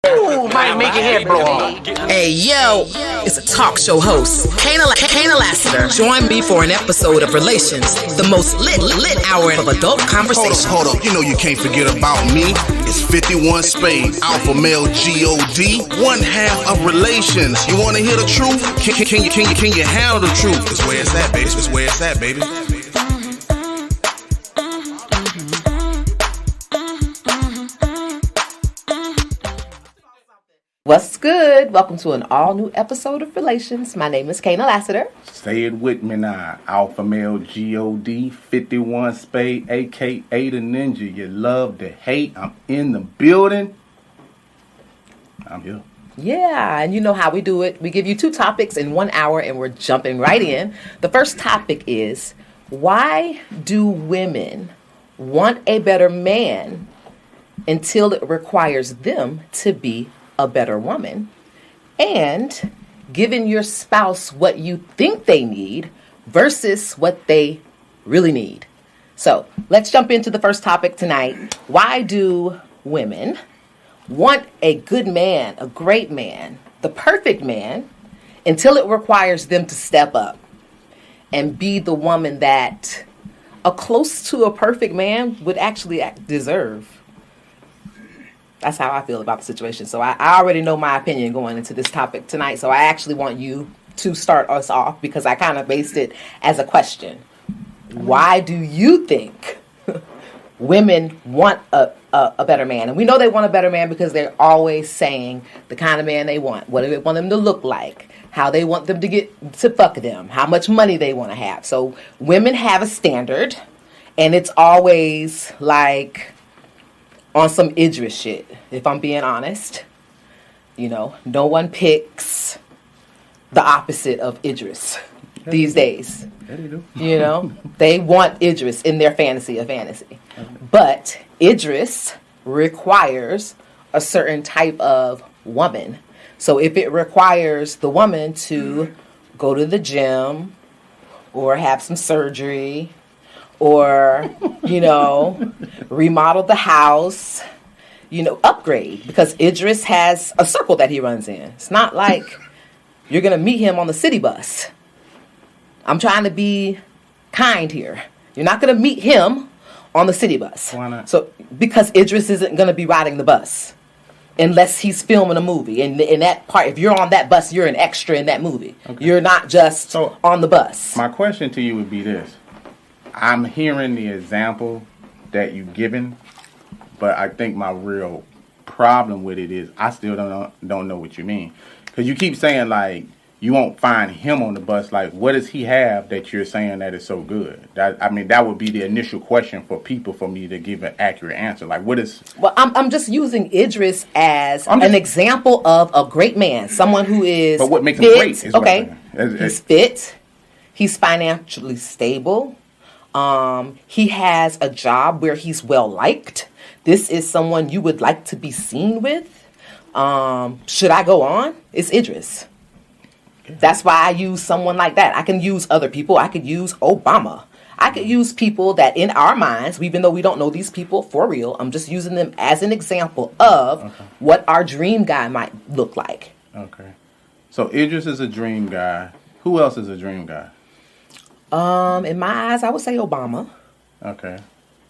Ooh, might make your head blow off. Hey, yo, it's a talk show host, Kaynah Lassiter. Join me for an episode of Relations, the most lit hour of adult conversation. Hold up, you know you can't forget about me. It's 51 Spade, alpha male G-O-D, one half of Relations. You want to hear the truth? Can you handle the truth? It's where it's at, baby. It's where it's at, baby. What's good? Welcome to an all-new episode of Relations. My name is Kaynah Lassiter. Say it with me now. Alpha male G-O-D, 51 Spade, a.k.a. the Ninja. You love to hate. I'm in the building. I'm here. Yeah, and you know how we do it. We give you 2 topics in 1 hour, and we're jumping right in. The first topic is, why do women want a better man until it requires them to be a better woman? And giving your spouse what you think they need versus what they really need. So let's jump into the first topic tonight. Why do women want a good man, a great man, the perfect man, until it requires them to step up and be the woman that a close to a perfect man would actually deserve? That's how I feel about the situation. So I already know my opinion going into this topic tonight. So I actually want you to start us off because I kind of based it as a question. Why do you think women want a better man? And we know they want a better man because they're always saying the kind of man they want, what do they want them to look like, how they want them to get to fuck them, how much money they want to have. So women have a standard, and it's always like on some Idris shit, if I'm being honest. You know, no one picks the opposite of Idris these days. You know, they want Idris in their fantasy of fantasy. But Idris requires a certain type of woman. So if it requires the woman to go to the gym or have some surgery or, you know, remodel the house, you know, upgrade. Because Idris has a circle that he runs in. It's not like you're going to meet him on the city bus. I'm trying to be kind here. You're not going to meet him on the city bus. Why not? So, because Idris isn't going to be riding the bus unless he's filming a movie. And in that part, if you're on that bus, you're an extra in that movie. Okay. You're not just on the bus. My question to you would be this. I'm hearing the example that you've given, but I think my real problem with it is I still don't know what you mean. Because you keep saying, like, you won't find him on the bus. Like, what does he have that you're saying that is so good? That would be the initial question for people for me to give an accurate answer. Like, what is... Well, I'm just using Idris as an example of a great man. Someone who is But what makes fit, him great is okay, what I'm saying. He's fit. He's financially stable. He has a job where he's well liked. This is someone you would like to be seen with. Should I go on? It's Idris. That's why I use someone like that. I can use other people. I could use Obama. I could use people that in our minds, even though we don't know these people for real, I'm just using them as an example of what our dream guy might look like. Okay. So Idris is a dream guy. Who else is a dream guy? In my eyes, I would say Obama. Okay.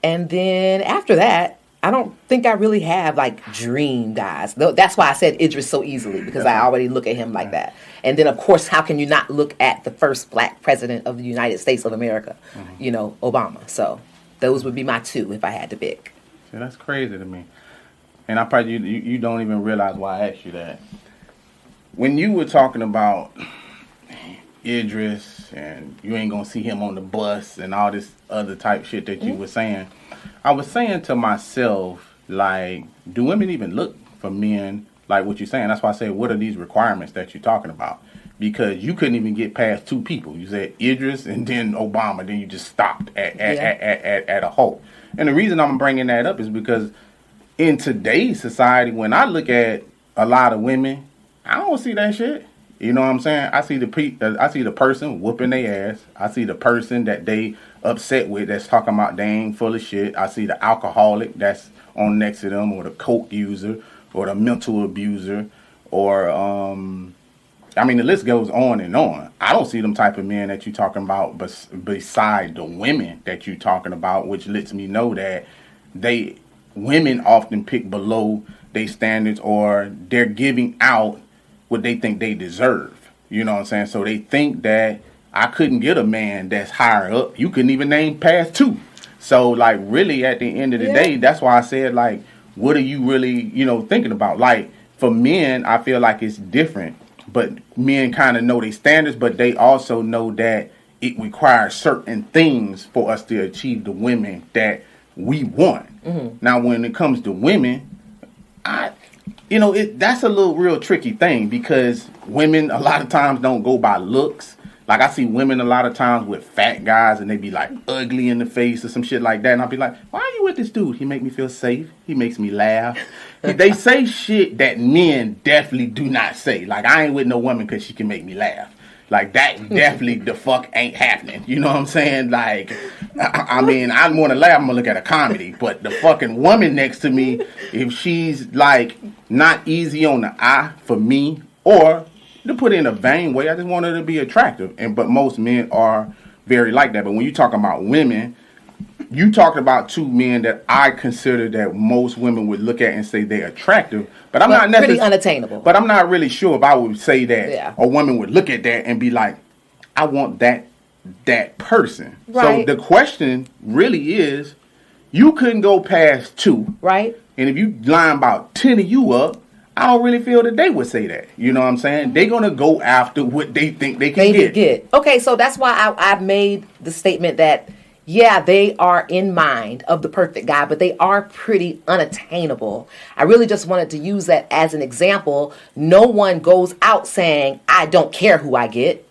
And then after that, I don't think I really have like dream guys. That's why I said Idris so easily, because I already look at him like that. And then, of course, how can you not look at the first black president of the United States of America, you know, Obama? So those would be my 2 if I had to pick. See, that's crazy to me. And I probably you don't even realize why I asked you that. When you were talking about Idris and you ain't gonna see him on the bus and all this other type shit that you were saying, I was saying to myself, like, do women even look for men like what you're saying? That's why I said, what are these requirements that you're talking about? Because you couldn't even get past 2 people. You said Idris and then Obama, then you just stopped at a halt. And the reason I'm bringing that up is because in today's society, when I look at a lot of women, I don't see that shit. You know what I'm saying? I see the person whooping their ass. I see the person that they upset with that's talking about they ain't full of shit. I see the alcoholic that's on next to them, or the coke user, or the mental abuser, or I mean, the list goes on and on. I don't see them type of men that you're talking about beside the women that you're talking about, which lets me know that women often pick below their standards, or they're giving out what they think they deserve. You know what I'm saying? So they think that I couldn't get a man that's higher up. You couldn't even name past 2. So, like, really, at the end of the day, that's why I said, like, what are you really, thinking about? Like, for men, I feel like it's different. But men kind of know their standards, but they also know that it requires certain things for us to achieve the women that we want. Mm-hmm. Now, when it comes to women, that's a little real tricky thing, because women a lot of times don't go by looks. Like, I see women a lot of times with fat guys, and they be like ugly in the face or some shit like that. And I'll be like, why are you with this dude? He make me feel safe. He makes me laugh. They say shit that men definitely do not say. Like, I ain't with no woman because she can make me laugh. Like, that definitely the fuck ain't happening. You know what I'm saying? Like, I mean, I want to laugh, I'm going to look at a comedy. But the fucking woman next to me, if she's, like, not easy on the eye for me, or to put it in a vain way, I just want her to be attractive. But most men are very like that. But when you talk about women, you talked about 2 men that I consider that most women would look at and say they're attractive. But I'm not necessarily pretty unattainable. But I'm not really sure if I would say that a woman would look at that and be like, I want that person. Right. So the question really is, you couldn't go past 2. Right. And if you line about 10 of you up, I don't really feel that they would say that. You know what I'm saying? They're going to go after what they think they can get. Okay, so that's why I made the statement that, yeah, they are in mind of the perfect guy, but they are pretty unattainable. I really just wanted to use that as an example. No one goes out saying, I don't care who I get.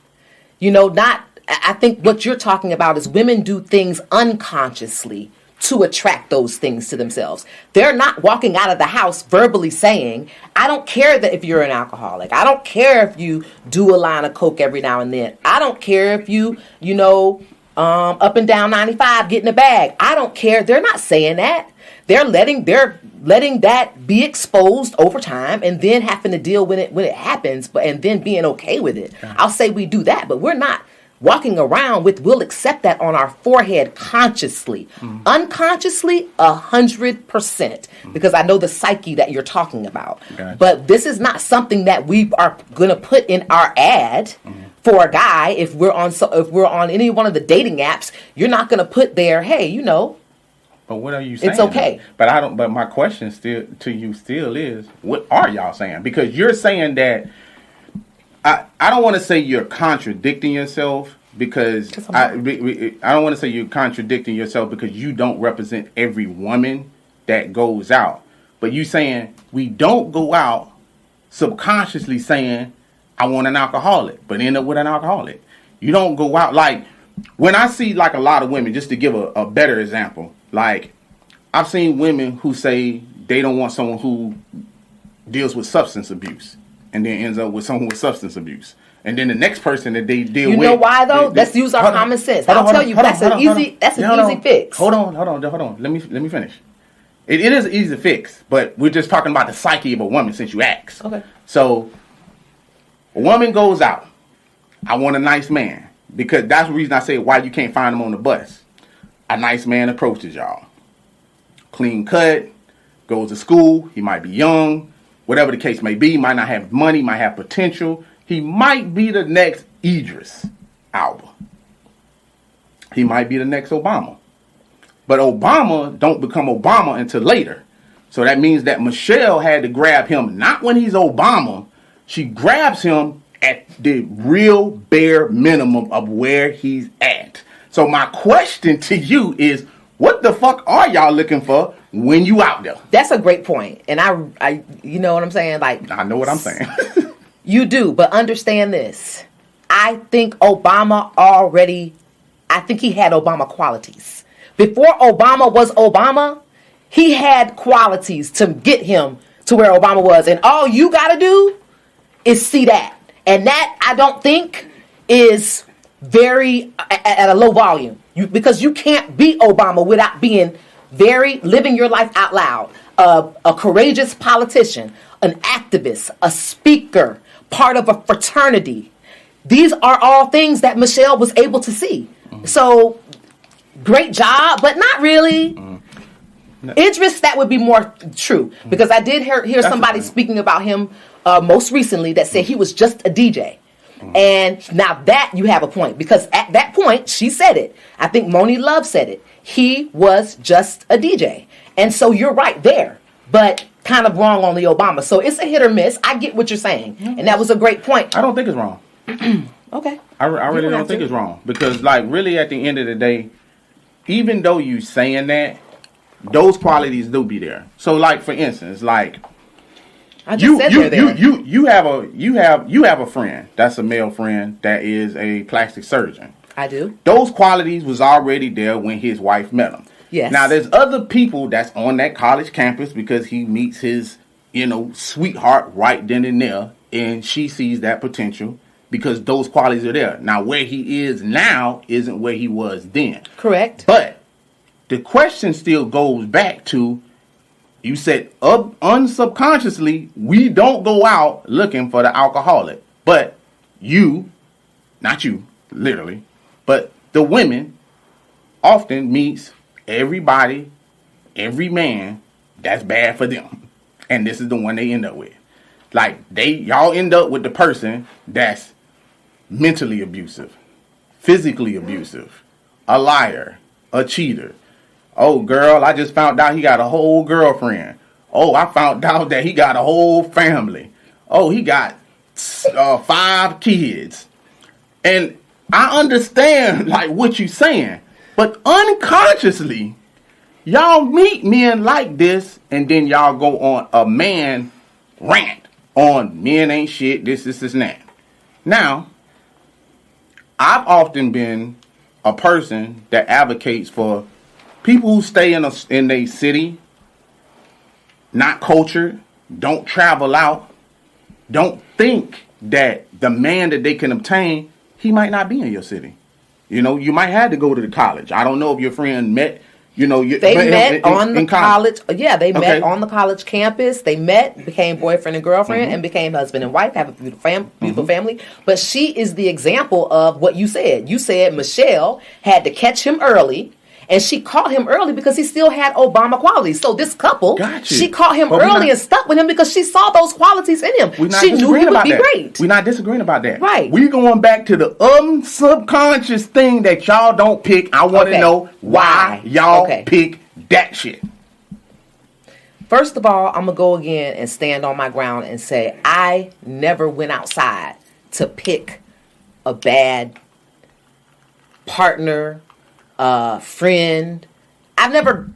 I think what you're talking about is women do things unconsciously to attract those things to themselves. They're not walking out of the house verbally saying, I don't care that if you're an alcoholic. I don't care if you do a line of coke every now and then. I don't care if you up and down 95, get in a bag. I don't care. They're not saying that. They're letting that be exposed over time, and then having to deal with it when it happens, and then being okay with it. Yeah. I'll say we do that, but we're not walking around we'll accept that on our forehead consciously. Mm-hmm. Unconsciously, 100%, because I know the psyche that you're talking about. Gotcha. But this is not something that we are going to put in our ad for a guy. If we're on any one of the dating apps, you're not going to put there, hey, But what are you saying? It's okay. Though? But my question still is, what are y'all saying? Because you're saying that. I don't want to say you're contradicting yourself, because I don't want to say you're contradicting yourself because you don't represent every woman that goes out. But you saying we don't go out subconsciously saying I want an alcoholic, but end up with an alcoholic. You don't go out like when I see like a lot of women, just to give a better example, like I've seen women who say they don't want someone who deals with substance abuse, and then ends up with someone with substance abuse. And then the next person that they deal with... You know why, though? Let's use our common sense. I'll tell you, that's an easy fix. Hold on. Let me finish. It is an easy fix, but we're just talking about the psyche of a woman since you asked. Okay. So, a woman goes out. I want a nice man. Because that's the reason I say why you can't find him on the bus. A nice man approaches y'all. Clean cut, goes to school, he might be young, whatever the case may be, might not have money, might have potential. He might be the next Idris Elba. He might be the next Obama. But Obama don't become Obama until later. So that means that Michelle had to grab him, not when he's Obama. She grabs him at the real bare minimum of where he's at. So my question to you is, what the fuck are y'all looking for when you out there? That's a great point. And I you know what I'm saying? Like, I know what I'm saying. You do, but understand this. I think he had Obama qualities. Before Obama was Obama, he had qualities to get him to where Obama was. And all you got to do is see that. And that, I don't think, is very at a low volume. Because you can't be Obama without being living your life out loud. a courageous politician, an activist, a speaker, part of a fraternity. These are all things that Michelle was able to see. So, great job, but not really. Idris, that would be more true. Because I did hear somebody speaking about him most recently that said he was just a DJ. And now that you have a point. Because at that point, she said it. I think Moni Love said it. He was just a DJ. And so you're right there. But kind of wrong on the Obama. So it's a hit or miss. I get what you're saying. And that was a great point. I don't think it's wrong. Okay. I really don't think it's wrong. Because, like, really at the end of the day, even though you saying that, those qualities do be there. So, like, for instance, like, you have a friend that's a male friend that is a plastic surgeon. I do. Those qualities was already there when his wife met him. Yes. Now, there's other people that's on that college campus because he meets his, sweetheart right then and there, and she sees that potential because those qualities are there. Now, where he is now isn't where he was then. Correct. But the question still goes back to, you said unsubconsciously, we don't go out looking for the alcoholic. But you, not you, literally, but the women often meets everybody, every man that's bad for them. And this is the one they end up with. Like, y'all end up with the person that's mentally abusive, physically abusive, a liar, a cheater. Oh, girl, I just found out he got a whole girlfriend. Oh, I found out that he got a whole family. Oh, he got 5 kids. And I understand, like, what you're saying. But unconsciously, y'all meet men like this, and then y'all go on a man rant on men ain't shit, this, and that. Now, I've often been a person that advocates for people who stay in a city, not cultured, don't travel out, don't think that the man that they can obtain, he might not be in your city. You might have to go to the college. I don't know if your friend met, they met on the college. Yeah, they met on the college campus. They met, became boyfriend and girlfriend, and became husband and wife, have a beautiful family. But she is the example of what you said. You said Michelle had to catch him early. And she caught him early because he still had Obama qualities. So this couple, she caught him early and stuck with him because she saw those qualities in him. She knew he would be great. We're not disagreeing about that. Right. We're going back to the subconscious thing that y'all don't pick. I want to know why y'all pick that shit. First of all, I'm going to go again and stand on my ground and say I never went outside to pick a bad partner, friend. I've never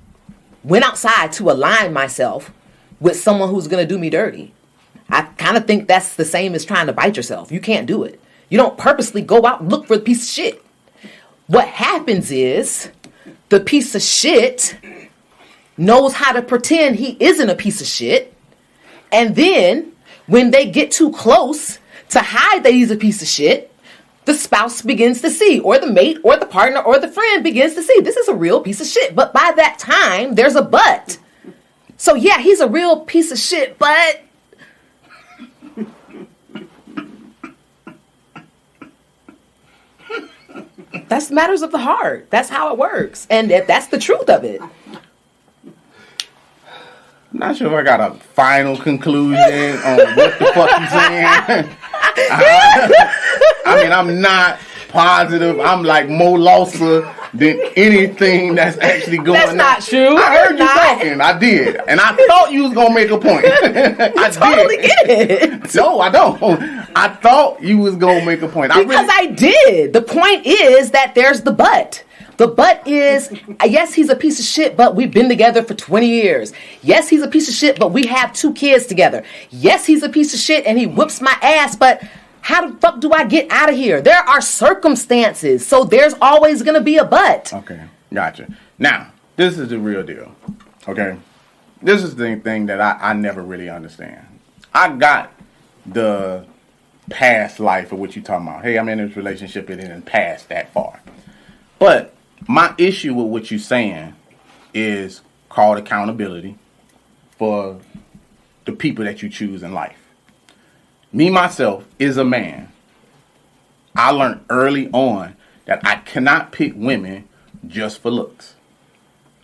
went outside to align myself with someone who's going to do me dirty. I kind of think that's the same as trying to bite yourself. You can't do it. You don't purposely go out and look for a piece of shit. What happens is the piece of shit knows how to pretend he isn't a piece of shit. And then when they get too close to hide that he's a piece of shit, the spouse begins to see, or the mate, or the partner, or the friend begins to see, this is a real piece of shit. But by that time, there's a but. So yeah, he's a real piece of shit, but that's matters of the heart. That's how it works. And that's the truth of it. I'm not sure if I got a final conclusion on what the fuck you saying. I mean, I'm not positive. I'm like more losser than anything that's actually going on. That's not true. I heard you talking. I did. And I thought you was going to make a point. I totally get it. No, I don't. I thought you was going to make a point. I did. The point is that there's the but. The but is, yes, he's a piece of shit, but we've been together for 20 years. Yes, he's a piece of shit, but we have 2 kids together. Yes, he's a piece of shit and he whips my ass, but how the fuck do I get out of here? There are circumstances, so there's always going to be a but. Okay, gotcha. Now, this is the real deal, okay? This is the thing that I never really understand. I got the past life of what you're talking about. Hey, I'm in this relationship, it didn't pass that far. But my issue with what you're saying is called accountability. for the people that you choose in life. Me, myself, is a man. I learned early on that I cannot pick women just for looks.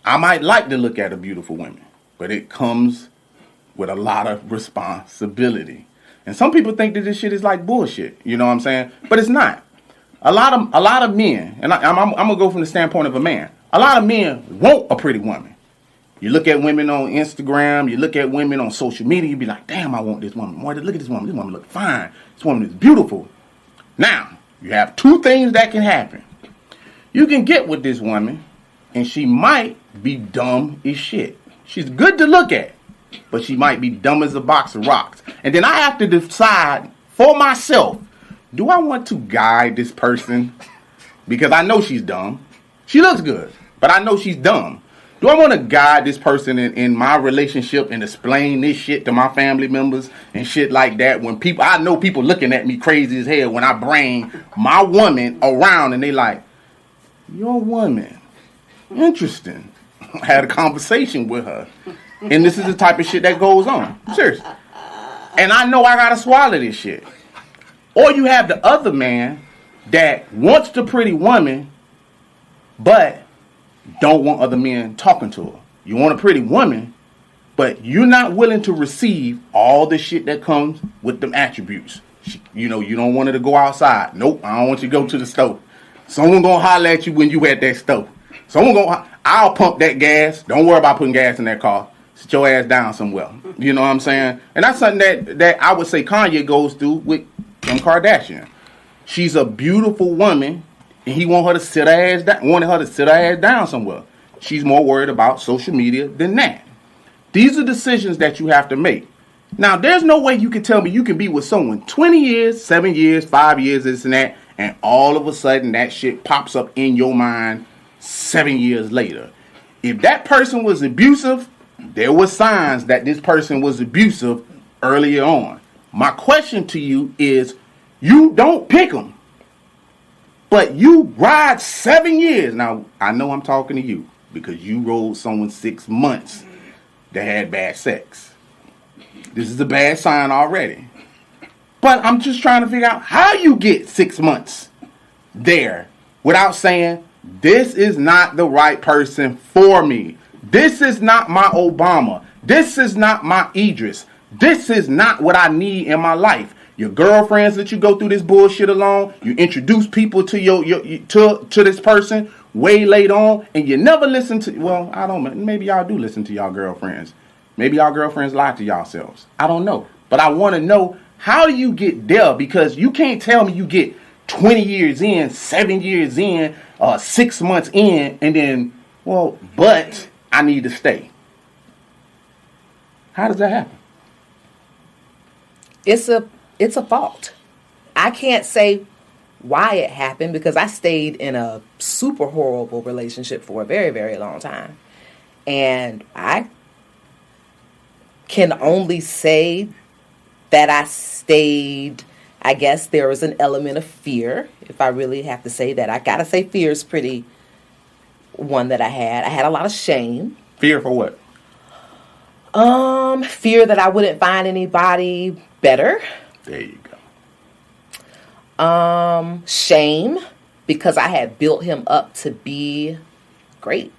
I might like to look at a beautiful woman, but it comes with a lot of responsibility. And some people think that this shit is like bullshit, you know what I'm saying? But it's not. A lot of men, and I'm gonna go from the standpoint of a man. A lot of men want a pretty woman. You look at women on Instagram, you look at women on social media, you be like, damn, I want this woman. Boy, look at this woman. This woman look fine. This woman is beautiful. Now, you have two things that can happen. You can get with this woman, and she might be dumb as shit. She's good to look at, but she might be dumb as a box of rocks. And then I have to decide for myself, do I want to guide this person? Because I know she's dumb. She looks good, but I know she's dumb. Do I want to guide this person in my relationship and explain this shit to my family members and shit like that? When people, I know people looking at me crazy as hell when I bring my woman around and they like, your woman, interesting. I had a conversation with her. And this is the type of shit that goes on. Seriously. And I know I got to swallow this shit. Or you have the other man that wants the pretty woman, but don't want other men talking to her. You want a pretty woman, but you're not willing to receive all the shit that comes with them attributes. You know, you don't want her to go outside. Nope, I don't want you to go to the stove. Someone gonna holler at you when you at that stove. I'll pump that gas. Don't worry about putting gas in that car. Sit your ass down somewhere. You know what I'm saying? And that's something that I would say Kanye goes through with Kim Kardashian. She's a beautiful woman, and he wanted her to sit her ass down somewhere. She's more worried about social media than that. These are decisions that you have to make. Now, there's no way you can tell me you can be with someone 20 years, 7 years, 5 years, this and that, and all of a sudden that shit pops up in your mind 7 years later. If that person was abusive, there were signs that this person was abusive earlier on. My question to you is, you don't pick them, but you ride 7 years. Now, I know I'm talking to you because you rode someone 6 months that had bad sex. This is a bad sign already. But I'm just trying to figure out how you get 6 months there without saying, this is not the right person for me. This is not my Obama. This is not my Idris. This is not what I need in my life. Your girlfriends let you go through this bullshit alone. You introduce people to to this person way late on, and you never listen to. Well, I don't. Maybe y'all do listen to y'all girlfriends. Maybe y'all girlfriends lie to yourselves. I don't know, but I want to know, how do you get there? Because you can't tell me you get 20 years in, 7 years in, 6 months in, and then, well, but I need to stay. How does that happen? It's a fault. I can't say why it happened because I stayed in a super horrible relationship for a very, very long time. And I can only say that I stayed, I guess there was an element of fear. If I really have to say that, I gotta say fear is pretty one that I had. I had a lot of shame. Fear for what? Fear that I wouldn't find anybody better. There you go. Shame because I had built him up to be a great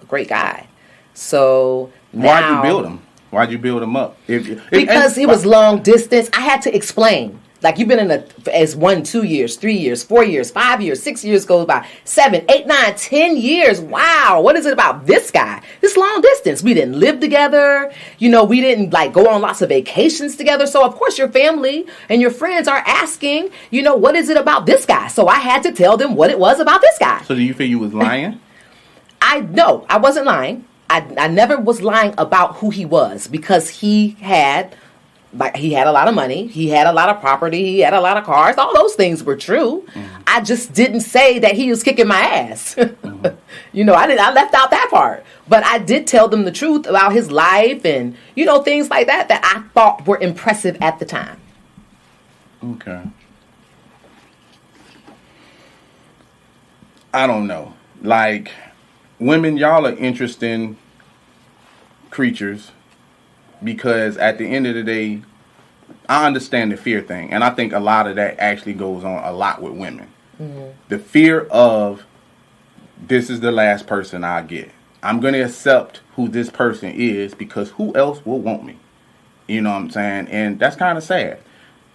guy. So now, why'd you build him? Why'd you build him up? Because he was long distance. I had to explain. Like, you've been as 1, 2 years, 3 years, 4 years, 5 years, 6 years goes by, 7, 8, 9, 10 years. Wow. What is it about this guy? This long distance. We didn't live together. You know, we didn't go on lots of vacations together. So of course your family and your friends are asking, what is it about this guy? So I had to tell them what it was about this guy. So do you feel you was lying? No, I wasn't lying. I never was lying about who he was because he had a lot of money, he had a lot of property, he had a lot of cars. All those things were true. Mm-hmm. I just didn't say that he was kicking my ass. Mm-hmm. I left out that part. But I did tell them the truth about his life and, things like that I thought were impressive at the time. Okay. I don't know. Women, y'all are interesting creatures. because at the end of the day, I understand the fear thing, and I think a lot of that actually goes on a lot with women. The fear of, this is the last person I get. I'm going to accept who this person is because who else will want me? You know what I'm saying? And that's kind of sad.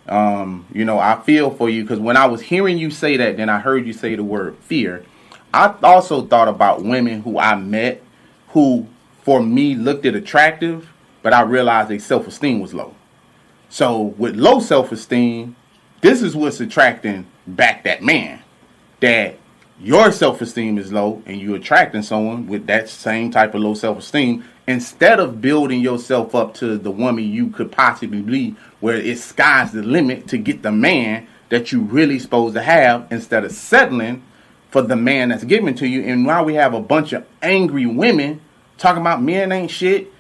I feel for you, because when I was hearing you say that, then I heard you say the word fear. I also thought about women who I met who, for me, looked attractive, but I realized their self-esteem was low. So with low self-esteem, this is what's attracting back that man. That your self-esteem is low and you're attracting someone with that same type of low self-esteem, instead of building yourself up to the woman you could possibly be, where it's sky's the limit to get the man that you really supposed to have, instead of settling for the man that's given to you. And now we have a bunch of angry women talking about men ain't shit.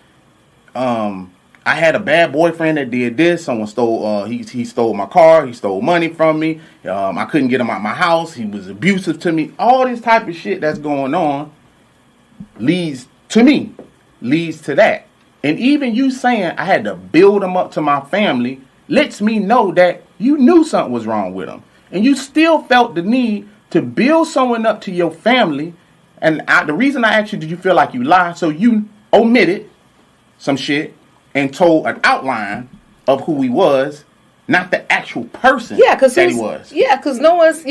I had a bad boyfriend that did this. Someone stole, he stole my car. He stole money from me. I couldn't get him out of my house. He was abusive to me. All this type of shit that's going on leads to that. And even you saying I had to build him up to my family lets me know that you knew something was wrong with him. And you still felt the need to build someone up to your family. And the reason I asked you, did you feel like you lied? So you omitted some shit and told an outline of who he was, not the actual person that he was. Yeah, because no one's,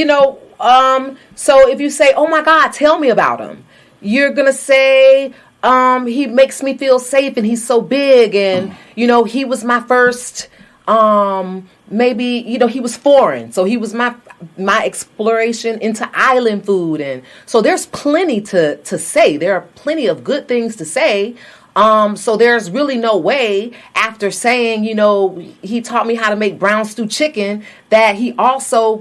so if you say, oh my God, tell me about him, you're going to say, he makes me feel safe and he's so big and, he was my first, maybe, he was foreign. So he was my exploration into island food. And so there's plenty to say. There are plenty of good things to say. So there's really no way after saying, he taught me how to make brown stew chicken, that he also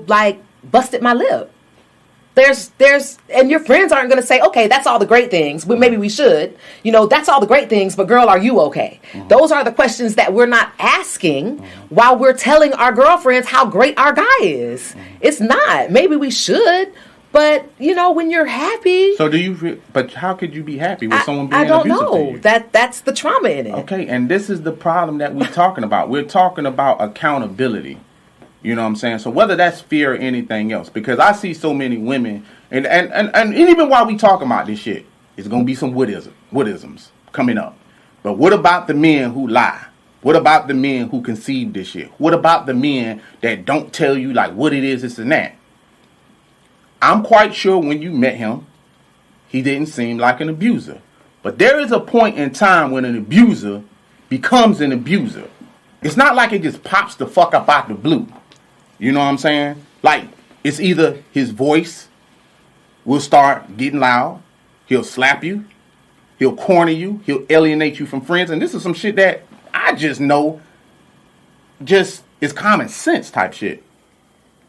busted my lip. And your friends aren't going to say, okay, that's all the great things, but maybe we should, that's all the great things, but girl, are you okay? Mm-hmm. Those are the questions that we're not asking while we're telling our girlfriends how great our guy is. Mm-hmm. It's not. Maybe we should. But, when you're happy. So but how could you be happy with someone being abusive to you? I don't know. That's the trauma in it. Okay, and this is the problem that we're talking about. We're talking about accountability. You know what I'm saying? So whether that's fear or anything else, because I see so many women, and even while we talking about this shit, it's going to be some woodisms coming up. But what about the men who lie? What about the men who conceive this shit? What about the men that don't tell you what it is, this and that? I'm quite sure when you met him, he didn't seem like an abuser. But there is a point in time when an abuser becomes an abuser. It's not like it just pops the fuck up out the blue. You know what I'm saying? It's either his voice will start getting loud, he'll slap you, he'll corner you, he'll alienate you from friends. And this is some shit that I just know just is common sense type shit.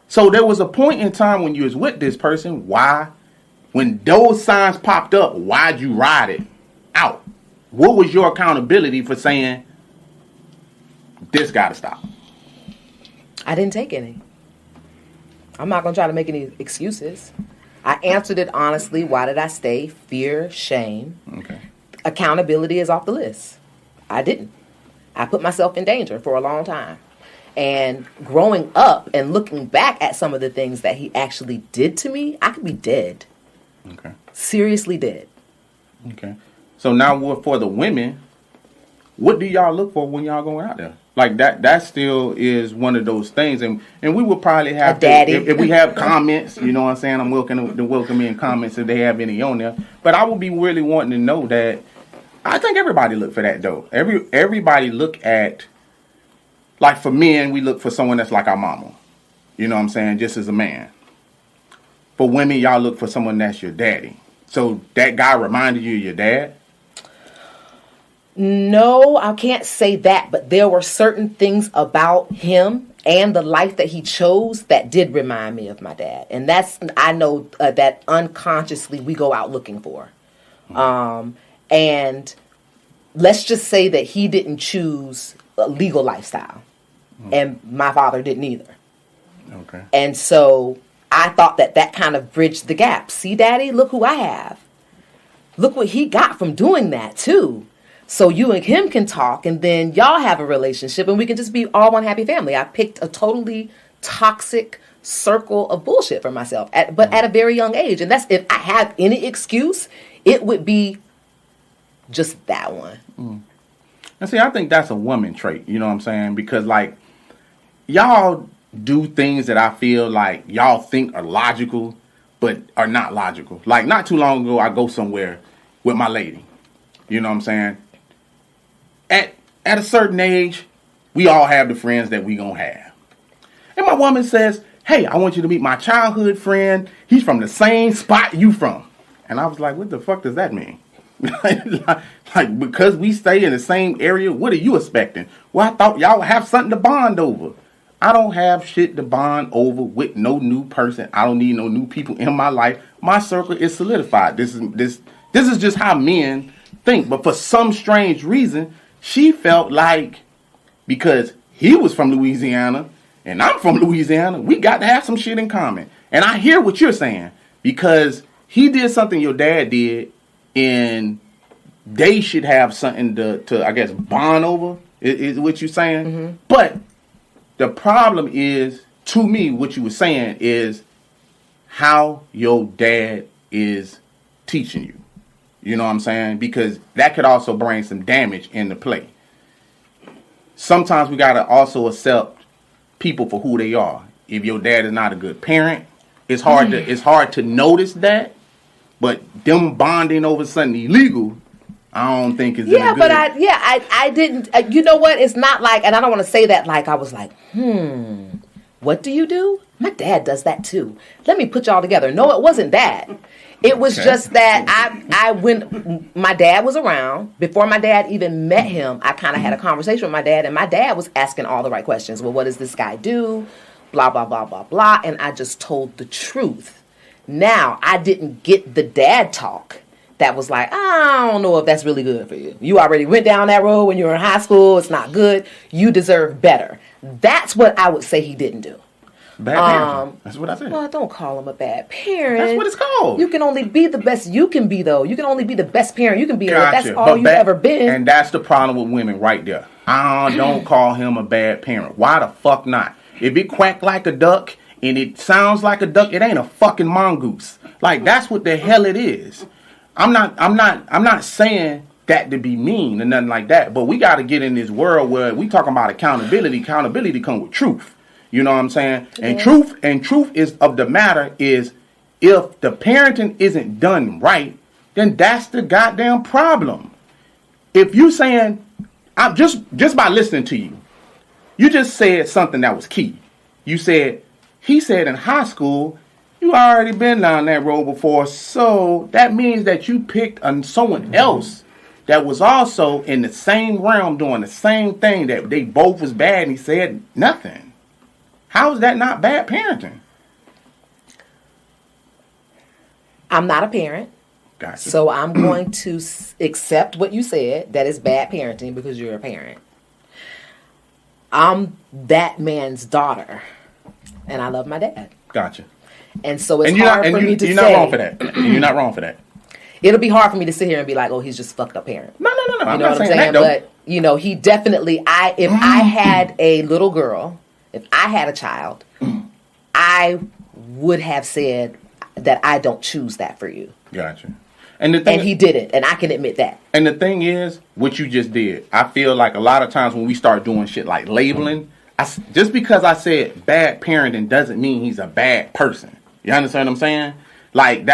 So there was a point in time when you was with this person. Why? When those signs popped up, why'd you ride it out? What was your accountability for saying, this gotta stop? I didn't take any. I'm not going to try to make any excuses. I answered it honestly. Why did I stay? Fear, shame. Okay. Accountability is off the list. I didn't. I put myself in danger for a long time. And growing up and looking back at some of the things that he actually did to me, I could be dead. Okay. Seriously dead. Okay. So now for the women, what do y'all look for when y'all going out there? That still is one of those things. And we would probably have to, if we have comments, you know what I'm saying? I'm welcome in comments if they have any on there. But I would be really wanting to know that. I think everybody look for that though. Everybody look at, for men, we look for someone that's like our mama. You know what I'm saying? Just as a man. For women, y'all look for someone that's your daddy. So that guy reminded you of your dad? No, I can't say that, but there were certain things about him and the life that he chose that did remind me of my dad. And I know that unconsciously we go out looking for. And let's just say that he didn't choose a legal lifestyle. And my father didn't either. Okay. And so I thought that kind of bridged the gap. See, Daddy, look who I have. Look what he got from doing that, too. So you and him can talk, and then y'all have a relationship, and we can just be all one happy family. I picked a totally toxic circle of bullshit for myself, but at a very young age. And that's, if I have any excuse, it would be just that one. And see, I think that's a woman trait, you know what I'm saying? Because, like, y'all do things that I feel like y'all think are logical, but are not logical. Like, not too long ago, I go somewhere with my lady. You know what I'm saying? At a certain age, we all have the friends that we gonna have. And my woman says, hey, I want you to meet my childhood friend. He's from the same spot you from. And I was like, what the fuck does that mean? like, because we stay in the same area, what are you expecting? Well, I thought y'all would have something to bond over. I don't have shit to bond over with no new person. I don't need no new people in my life. My circle is solidified. This is just how men think. But for some strange reason, she felt like because he was from Louisiana and I'm from Louisiana, we got to have some shit in common. And I hear what you're saying, because he did something your dad did, and they should have something to I guess, bond over, is what you're saying. Mm-hmm. But the problem is, to me, what you were saying is how your dad is teaching you. You know what I'm saying? Because that could also bring some damage into play. Sometimes we got to also accept people for who they are. If your dad is not a good parent, it's hard to notice that. But them bonding over something illegal, I don't think is I didn't. You know what? It's not like, and I don't want to say that like I was like, what do you do? My dad does that too. Let me put y'all together. No, it wasn't that. It was just that I when my dad was around, before my dad even met him, I kind of had a conversation with my dad, and my dad was asking all the right questions. Well, what does this guy do? Blah, blah, blah, blah, blah. And I just told the truth. Now, I didn't get the dad talk that was like, I don't know if that's really good for you. You already went down that road when you were in high school. It's not good. You deserve better. That's what I would say he didn't do. Bad parenting. That's what I said. Well, don't call him a bad parent. That's what it's called. You can only be the best you can be, though. You can only be the best parent you can be. Gotcha. That's all you've ever been. And that's the problem with women right there. Don't call him a bad parent. Why the fuck not? If it quack like a duck and it sounds like a duck, it ain't a fucking mongoose. Like, that's what the hell it is. I'm not saying that to be mean or nothing like that, but we got to get in this world where we talking about accountability. Accountability come with truth. You know what I'm saying? And truth is of the matter is, if the parenting isn't done right, then that's the goddamn problem. If you saying, I'm just by listening to you, you just said something that was key. You said, he said in high school, you already been down that road before, so that means that you picked someone else that was also in the same realm doing the same thing, that they both was bad, and he said nothing. How is that not bad parenting? I'm not a parent. Gotcha. So I'm going to accept what you said, that is bad parenting because you're a parent. I'm that man's daughter, and I love my dad. Gotcha. And so it's hard for me to say. You're not wrong for that. You're not wrong for that. It'll be hard for me to sit here and be like, oh, he's just fucked up parent. No. You know what I'm saying? But, you know, he definitely, if I had a little girl, if I had a child, I would have said that I don't choose that for you. Gotcha. And he didn't, and I can admit that. And the thing is, what you just did, I feel like a lot of times when we start doing shit like labeling, just because I said bad parenting doesn't mean he's a bad person. You understand what I'm saying? Like,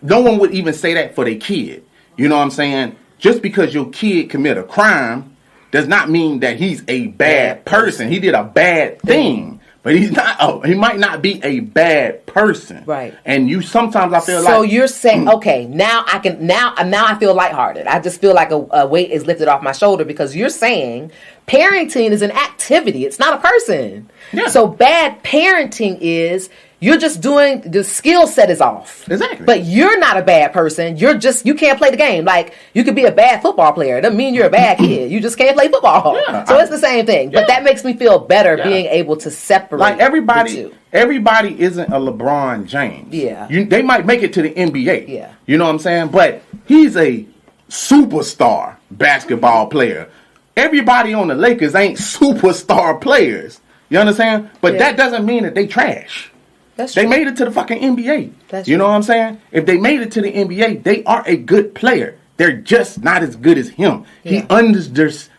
no one would even say that for their kid. You know what I'm saying? Just because your kid commit a crime does not mean that he's a bad person. He did a bad thing. But he's not. He might not be a bad person, right? And sometimes I feel so you're saying, okay, now I can now I feel lighthearted. I just feel like a weight is lifted off my shoulder, because you're saying parenting is an activity. It's not a person. Yeah. So bad parenting is you're just doing, the skill set is off. Exactly. But you're not a bad person. You can't play the game. Like, you could be a bad football player. It doesn't mean you're a bad kid. You just can't play football. Yeah, so it's the same thing. Yeah. But that makes me feel better being able to separate. Like, everybody isn't a LeBron James. Yeah. They might make it to the NBA. Yeah. You know what I'm saying? But he's a superstar. basketball player. Everybody on the Lakers ain't superstar players. You understand? But that doesn't mean that they trash. That's true. They made it to the fucking NBA. That's you know true. what I'm saying? If they made it to the NBA, they are a good player. They're just not as good as him. Yeah.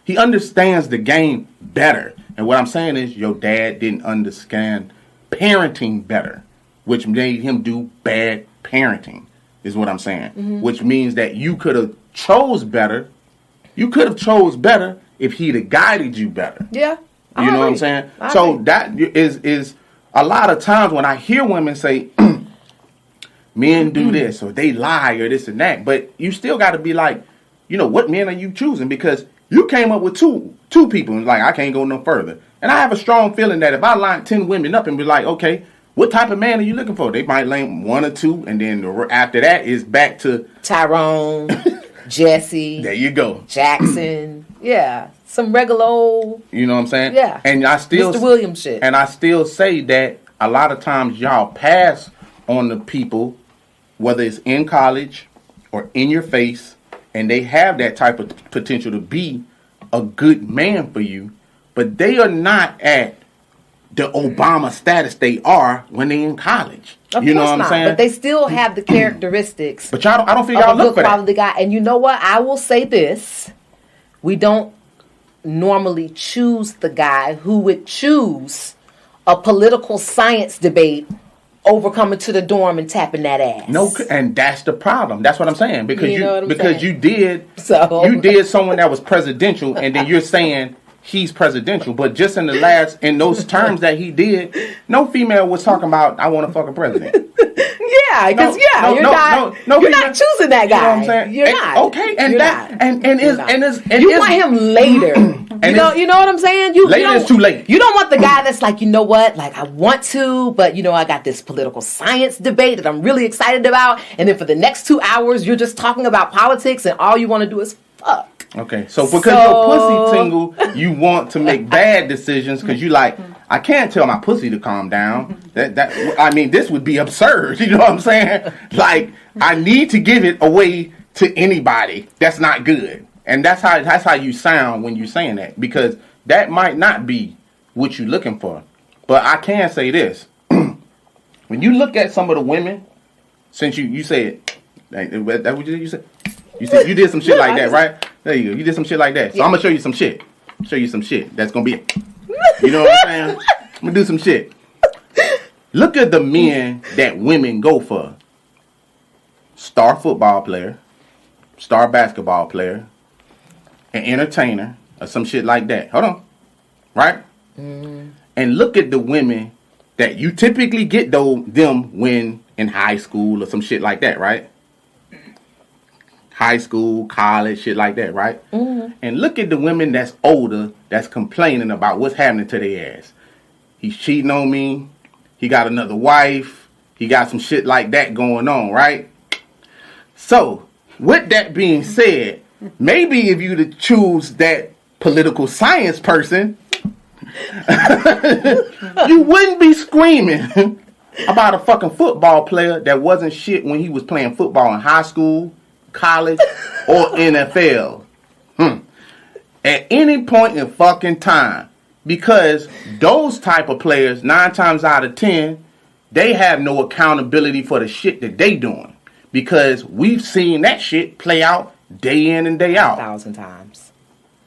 He understands the game better. And what I'm saying is your dad didn't understand parenting better, which made him do bad parenting, is what I'm saying. Mm-hmm. Which means that you could have chose better. You could have chose better if he'd have guided you better. Yeah. You know what I'm saying? So that is a lot of times when I hear women say, men do this or they lie or this and that, but you still got to be like, you know, what men are you choosing? Because you came up with two people and like, I can't go no further. And I have a strong feeling that if I line 10 women up and be like, okay, what type of man are you looking for? They might name one or two, and then after that is back to Tyrone, Jesse. There you go. Jackson. Yeah. Some regular old. You know what I'm saying? Yeah. And I still Mr. Williams shit. And I still say that a lot of times y'all pass on the people, whether it's in college or in your face, and they have that type of potential to be a good man for you, but they are not at the Obama status they are when they in college. You know what I'm saying? But they still have the characteristics. But I don't feel y'all look for that. Guy. And you know what? I will say this. We don't normally choose the guy who would choose a political science debate over coming to the dorm and tapping that ass. No, and that's the problem. That's what I'm saying. Because you did someone that was presidential, and then you're saying he's presidential. But just in those terms that he did, no female was talking about I want to fuck a president. Yeah, because you're not choosing that guy. You know what I'm saying? You're not. Okay, and you're that not. and you want him later. You know what I'm saying? Later is too late. You don't want the guy that's like, you know what? Like, I want to, but you know, I got this political science debate that I'm really excited about, and then for the next 2 hours, you're just talking about politics, and all you want to do is fuck. Okay, so because your pussy tingle, you want to make bad decisions because you like, I can't tell my pussy to calm down. This would be absurd. You know what I'm saying? Like, I need to give it away to anybody that's not good. And that's how you sound when you're saying that, because that might not be what you're looking for. But I can say this. When you look at some of the women, since you said, that's what you said? You said you did some shit like that, right? There you go. You did some shit like that. So I'm going to show you some shit. Show you some shit. That's going to be it. You know what I'm saying? I'm going to do some shit. Look at the men that women go for. Star football player, star basketball player, an entertainer, or some shit like that. Hold on. Right? And look at the women that you typically get them when in high school or some shit like that, right? High school, college, shit like that, right? Mm-hmm. And look at the women that's older that's complaining about what's happening to their ass. He's cheating on me. He got another wife. He got some shit like that going on, right? So, with that being said, maybe if you to choose that political science person, you wouldn't be screaming about a fucking football player that wasn't shit when he was playing football in high school, college, or NFL. At any point in fucking time. Because those type of players, 9 times out of 10, they have no accountability for the shit that they doing. Because we've seen that shit play out day in and day out. 1,000 times.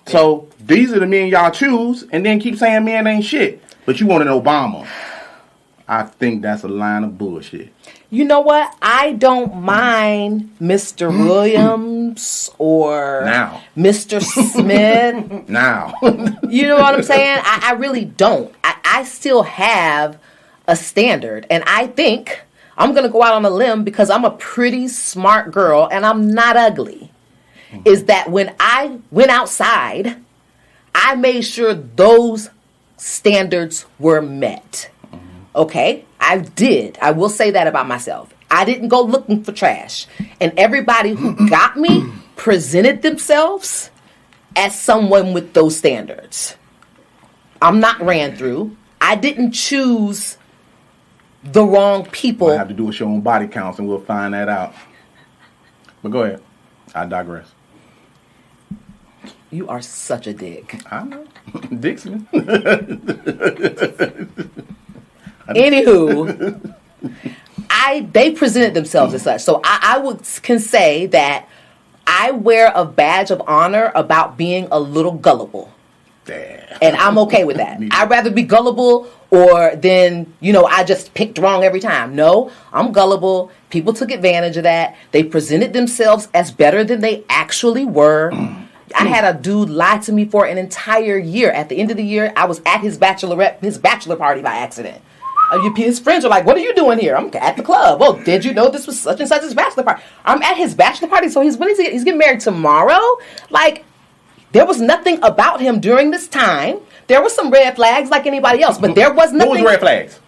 So these are the men y'all choose, and then keep saying men ain't shit. But you want an Obama. I think that's a line of bullshit. You know what? I don't mind Mr. Williams or Mr. Smith. You know what I'm saying? I really don't. I still have a standard. And I think I'm going to go out on a limb because I'm a pretty smart girl and I'm not ugly. Is that when I went outside, I made sure those standards were met. Okay, I did. I will say that about myself. I didn't go looking for trash. And everybody who got me presented themselves as someone with those standards. I'm not ran through. I didn't choose the wrong people. We'll have to do a show on body counts and we'll find that out. But go ahead. I digress. You are such a dick. I know. Dixon. Anywho, they presented themselves as such. So I can say that I wear a badge of honor about being a little gullible. Damn. And I'm okay with that. I'd rather be gullible or than, I just picked wrong every time. No, I'm gullible. People took advantage of that. They presented themselves as better than they actually were. I had a dude lie to me for an entire year. At the end of the year, I was at his bachelor party by accident. His friends are like, "What are you doing here?" I'm at the club. Well, did you know this was such and such his bachelor party? I'm at his bachelor party. So he's getting married tomorrow. Like, there was nothing about him during this time. There were some red flags like anybody else, but there was nothing. What was red flags?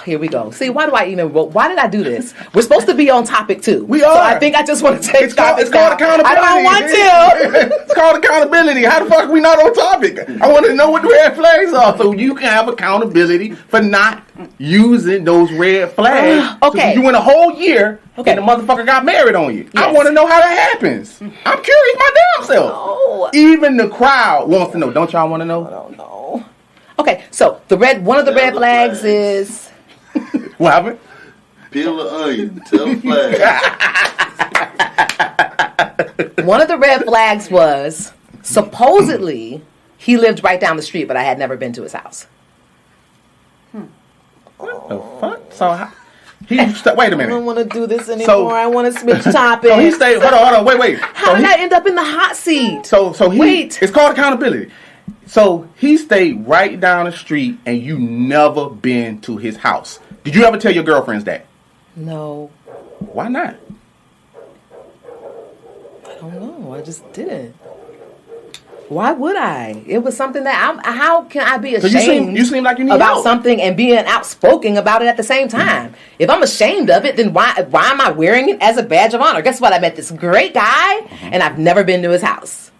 Here we go. See, why did I do this? We're supposed to be on topic too. We are. So I think I just want to take it's called accountability. I don't want to. It's called accountability. How the fuck are we not on topic? I want to know what the red flags are so you can have accountability for not using those red flags. Okay. So you went a whole year and the motherfucker got married on you. Yes. I want to know how that happens. I'm curious my damn self. No. Even the crowd wants to know. Don't y'all want to know? I don't know. Okay, so one of the red flags is... What happened? Peel the onion. Tell the flag. One of the red flags was supposedly he lived right down the street, but I had never been to his house. What the fuck? So wait a minute. I don't want to do this anymore. I want to switch topics. So he stayed. Hold on. Wait. How did I end up in the hot seat? It's called accountability. So he stayed right down the street, and you never been to his house. Did you ever tell your girlfriends that? No. Why not? I don't know. I just didn't. Why would I? It was something that how can I be ashamed you seem like you need about help. something and being outspoken about it at the same time? If I'm ashamed of it, then why am I wearing it as a badge of honor? Guess what? I met this great guy, and I've never been to his house.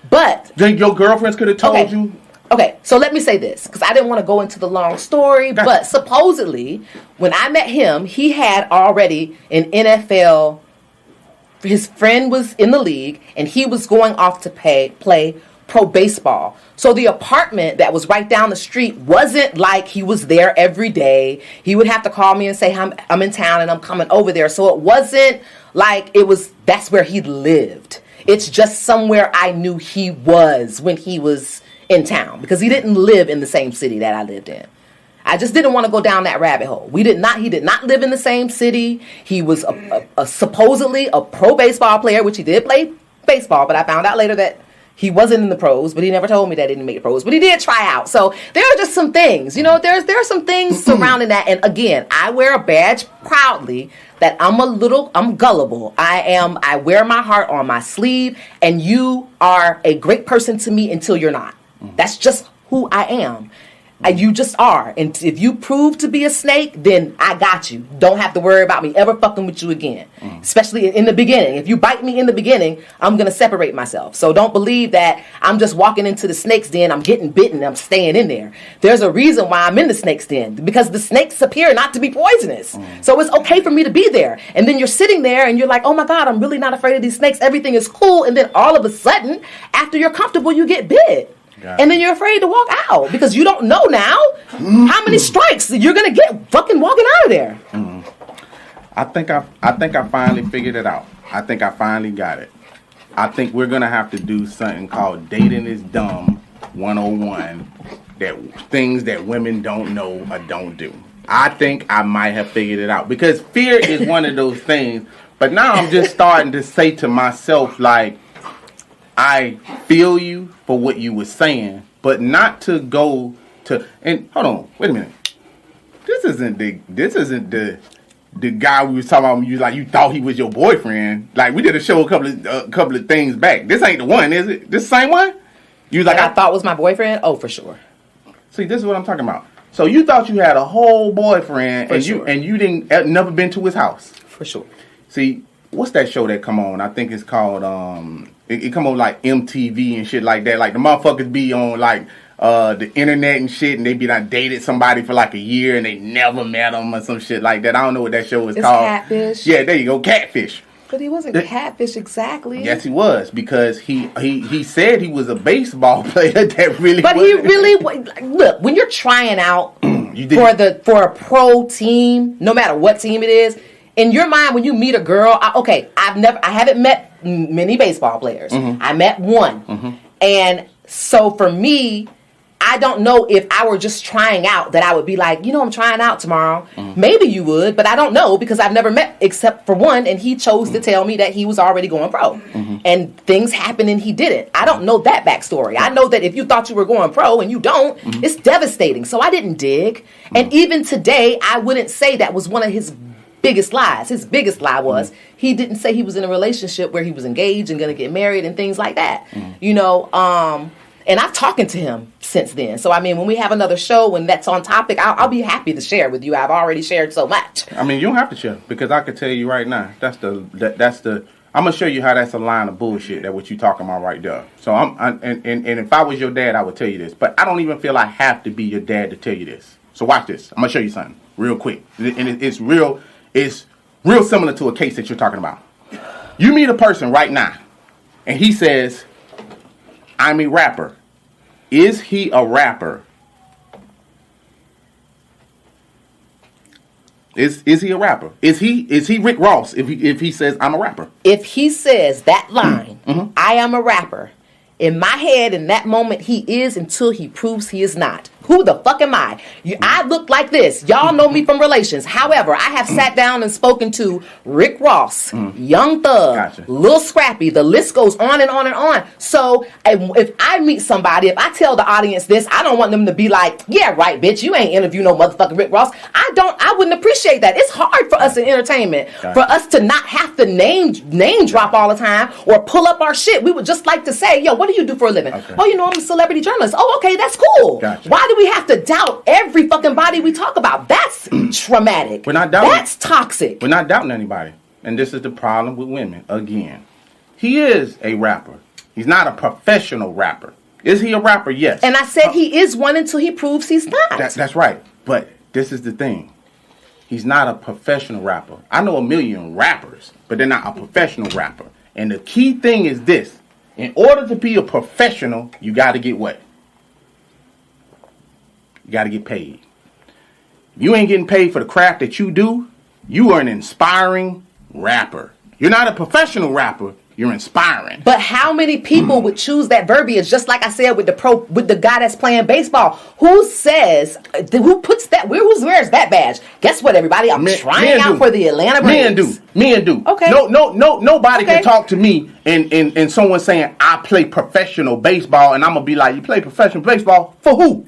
But then your girlfriends could have told you. Okay, so let me say this, because I didn't want to go into the long story, but supposedly, when I met him, he had already an NFL, his friend was in the league, and he was going off to play pro baseball. So the apartment that was right down the street wasn't like he was there every day. He would have to call me and say, I'm in town and I'm coming over there. So it wasn't like that's where he lived. It's just somewhere I knew he was when he was in town, because he didn't live in the same city that I lived in. I just didn't want to go down that rabbit hole. He did not live in the same city. He was supposedly a pro baseball player, which he did play baseball, but I found out later that he wasn't in the pros, but he never told me that he didn't make the pros, but he did try out. So there are just some things, there are some things surrounding that. And again, I wear a badge proudly that I'm gullible. I wear my heart on my sleeve, and you are a great person to me until you're not. That's just who I am. You just are. And if you prove to be a snake, then I got you. Don't have to worry about me ever fucking with you again. Especially in the beginning. If you bite me in the beginning, I'm going to separate myself. So don't believe that I'm just walking into the snake's den, I'm getting bitten, I'm staying in there. There's a reason why I'm in the snake's den. Because the snakes appear not to be poisonous. So it's okay for me to be there. And then you're sitting there and you're like, oh my God, I'm really not afraid of these snakes. Everything is cool. And then all of a sudden, after you're comfortable, you get bit. And then you're afraid to walk out because you don't know now how many strikes you're gonna get fucking walking out of there. I think I finally figured it out. I think I finally got it. I think we're gonna have to do something called Dating is Dumb 101. That things that women don't know or don't do. I think I might have figured it out because fear is one of those things. But now I'm just starting to say to myself, like, I feel you for what you were saying, but not to go to. And hold on, wait a minute. This isn't the guy we was talking about. You thought he was your boyfriend. Like, we did a show a couple of things back. This ain't the one, is it? This the same one? You was like, I thought was my boyfriend. Oh, for sure. See, this is what I'm talking about. So you thought you had a whole boyfriend, you didn't never been to his house. For sure. See, what's that show that come on? I think it's called It come on like MTV and shit like that. Like the motherfuckers be on like the internet and shit, and they be like dated somebody for like a year and they never met them or some shit like that. I don't know what that show is called. Catfish. Yeah, there you go, Catfish. But he wasn't catfish exactly. Yes, he was, because he said he was a baseball player that really. But he really look, when you're trying out for a pro team, no matter what team it is, in your mind when you meet a girl, I haven't met many baseball players. Mm-hmm. I met one, Mm-hmm. and so for me, I don't know if I were just trying out that I would be like, I'm trying out tomorrow. Mm-hmm. Maybe you would, but I don't know because I've never met except for one, and he chose to tell me that he was already going pro. Mm-hmm. And things happened and he didn't. I don't know that backstory. I know that if you thought you were going pro and you don't, Mm-hmm. it's devastating. So I didn't dig. And even today, I wouldn't say that was one of his biggest lies. His biggest lie was he didn't say he was in a relationship where he was engaged and going to get married and things like that. And I've talking to him since then. So, I mean, when we have another show, when that's on topic, I'll be happy to share with you. I've already shared so much. I mean, you don't have to share, because I can tell you right now, that's the I'm going to show you how that's a line of bullshit, that what you talking about right there. So, and if I was your dad, I would tell you this. But I don't even feel I have to be your dad to tell you this. So, watch this. I'm going to show you something real quick. And it's real similar to a case that you're talking about. You meet a person right now, and he says, I'm a rapper. Is he a rapper? Is he a rapper? Is he Rick Ross if he says I'm a rapper? If he says that line, I am a rapper, in my head in that moment he is until he proves he is not. Who the fuck am I? I look like this. Y'all know me from Relations. However, I have sat down and spoken to Rick Ross, Young Thug, Gotcha. Lil Scrappy. The list goes on and on and on. So if I meet somebody, if I tell the audience this, I don't want them to be like, yeah, right, bitch, you ain't interview no motherfucking Rick Ross. I wouldn't appreciate that. It's hard for us in entertainment, for us to not have to name drop all the time or pull up our shit. We would just like to say, yo, what do you do for a living? Okay. Oh, I'm a celebrity journalist. Oh, okay, that's cool. Gotcha. Why do we have to doubt every fucking body we talk about? That's traumatic. We're not doubting. That's toxic. We're not doubting anybody. And this is the problem with women. Again, he is a rapper. He's not a professional rapper. Is he a rapper? Yes. And I said he is one until he proves he's not. That's right. But this is the thing. He's not a professional rapper. I know a million rappers, but they're not a professional rapper. And the key thing is this. In order to be a professional, you got to get what? You got to get paid. If you ain't getting paid for the craft that you do, you are an inspiring rapper. You're not a professional rapper. You're inspiring. But how many people would choose that verbiage? Just like I said with the guy that's playing baseball. Who puts that? Who wears that badge? Guess what, everybody? I'm trying out for the Atlanta Braves. Men do. Okay. Nobody can talk to me and someone saying I play professional baseball, and I'm gonna be like, you play professional baseball for who?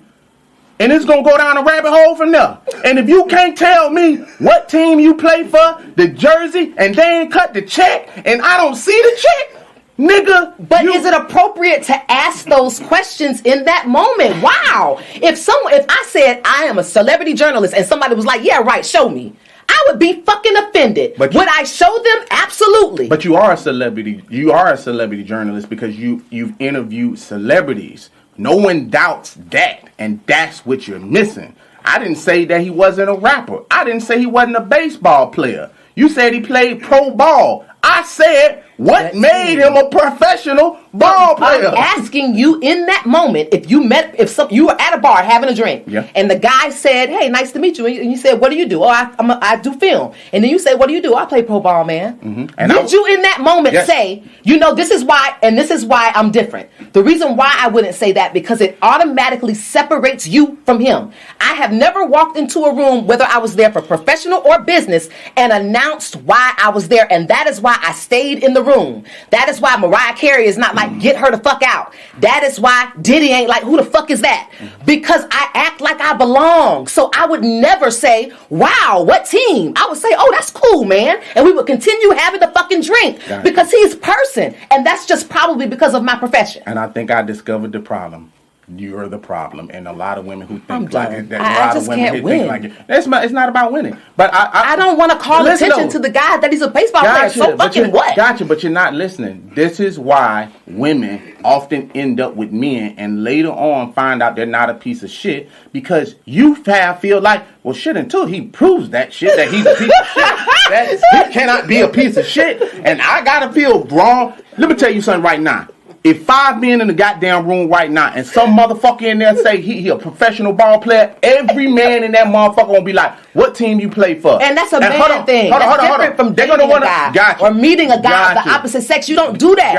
And it's going to go down a rabbit hole from there. And if you can't tell me what team you play for, the jersey, and they ain't cut the check, and I don't see the check, nigga. But is it appropriate to ask those questions in that moment? Wow. If I said I am a celebrity journalist and somebody was like, yeah, right, show me, I would be fucking offended. Would I show them? Absolutely. But you are a celebrity. You are a celebrity journalist because you've interviewed celebrities. No one doubts that, and that's what you're missing. I didn't say that he wasn't a rapper. I didn't say he wasn't a baseball player. You said he played pro ball. I said, what made him a professional ball player? I'm asking you in that moment, if you were at a bar having a drink, and the guy said, hey, nice to meet you, and you said, what do you do? Oh, I do film. And then you say, what do you do? I play pro ball, man. Mm-hmm. Did you in that moment say, this is why, and this is why I'm different? The reason why I wouldn't say that, because it automatically separates you from him. I have never walked into a room, whether I was there for professional or business, and announced why I was there, and that is why I stayed in the room. That is why Mariah Carey is not like, get her the fuck out. That is why Diddy ain't like, who the fuck is that? Because I act like I belong. So I would never say, wow, what team? I would say, oh, that's cool, man. And we would continue having the fucking drink because he's person. And that's just probably because of my profession. And I think I discovered the problem. you're the problem, and a lot of women who I'm think like done. that. I A lot just of women can't who win. think like it. It's not about winning. But I don't want to call Listen, attention though. to the guy that he's a baseball player. So fucking what? Gotcha, but you're not listening. This is why women often end up with men and later on find out they're not a piece of shit because you feel like, well, shit, until he proves that shit, that he's a piece of shit, that he cannot be a piece of shit, and I gotta feel wrong. Let me tell you something right now. If 5 men in the goddamn room right now and some motherfucker in there say he a professional ball player, every man in that motherfucker gonna be like, what team you play for? And that's a man thing. That's different from dating a guy or meeting a guy of the opposite sex. You don't do that.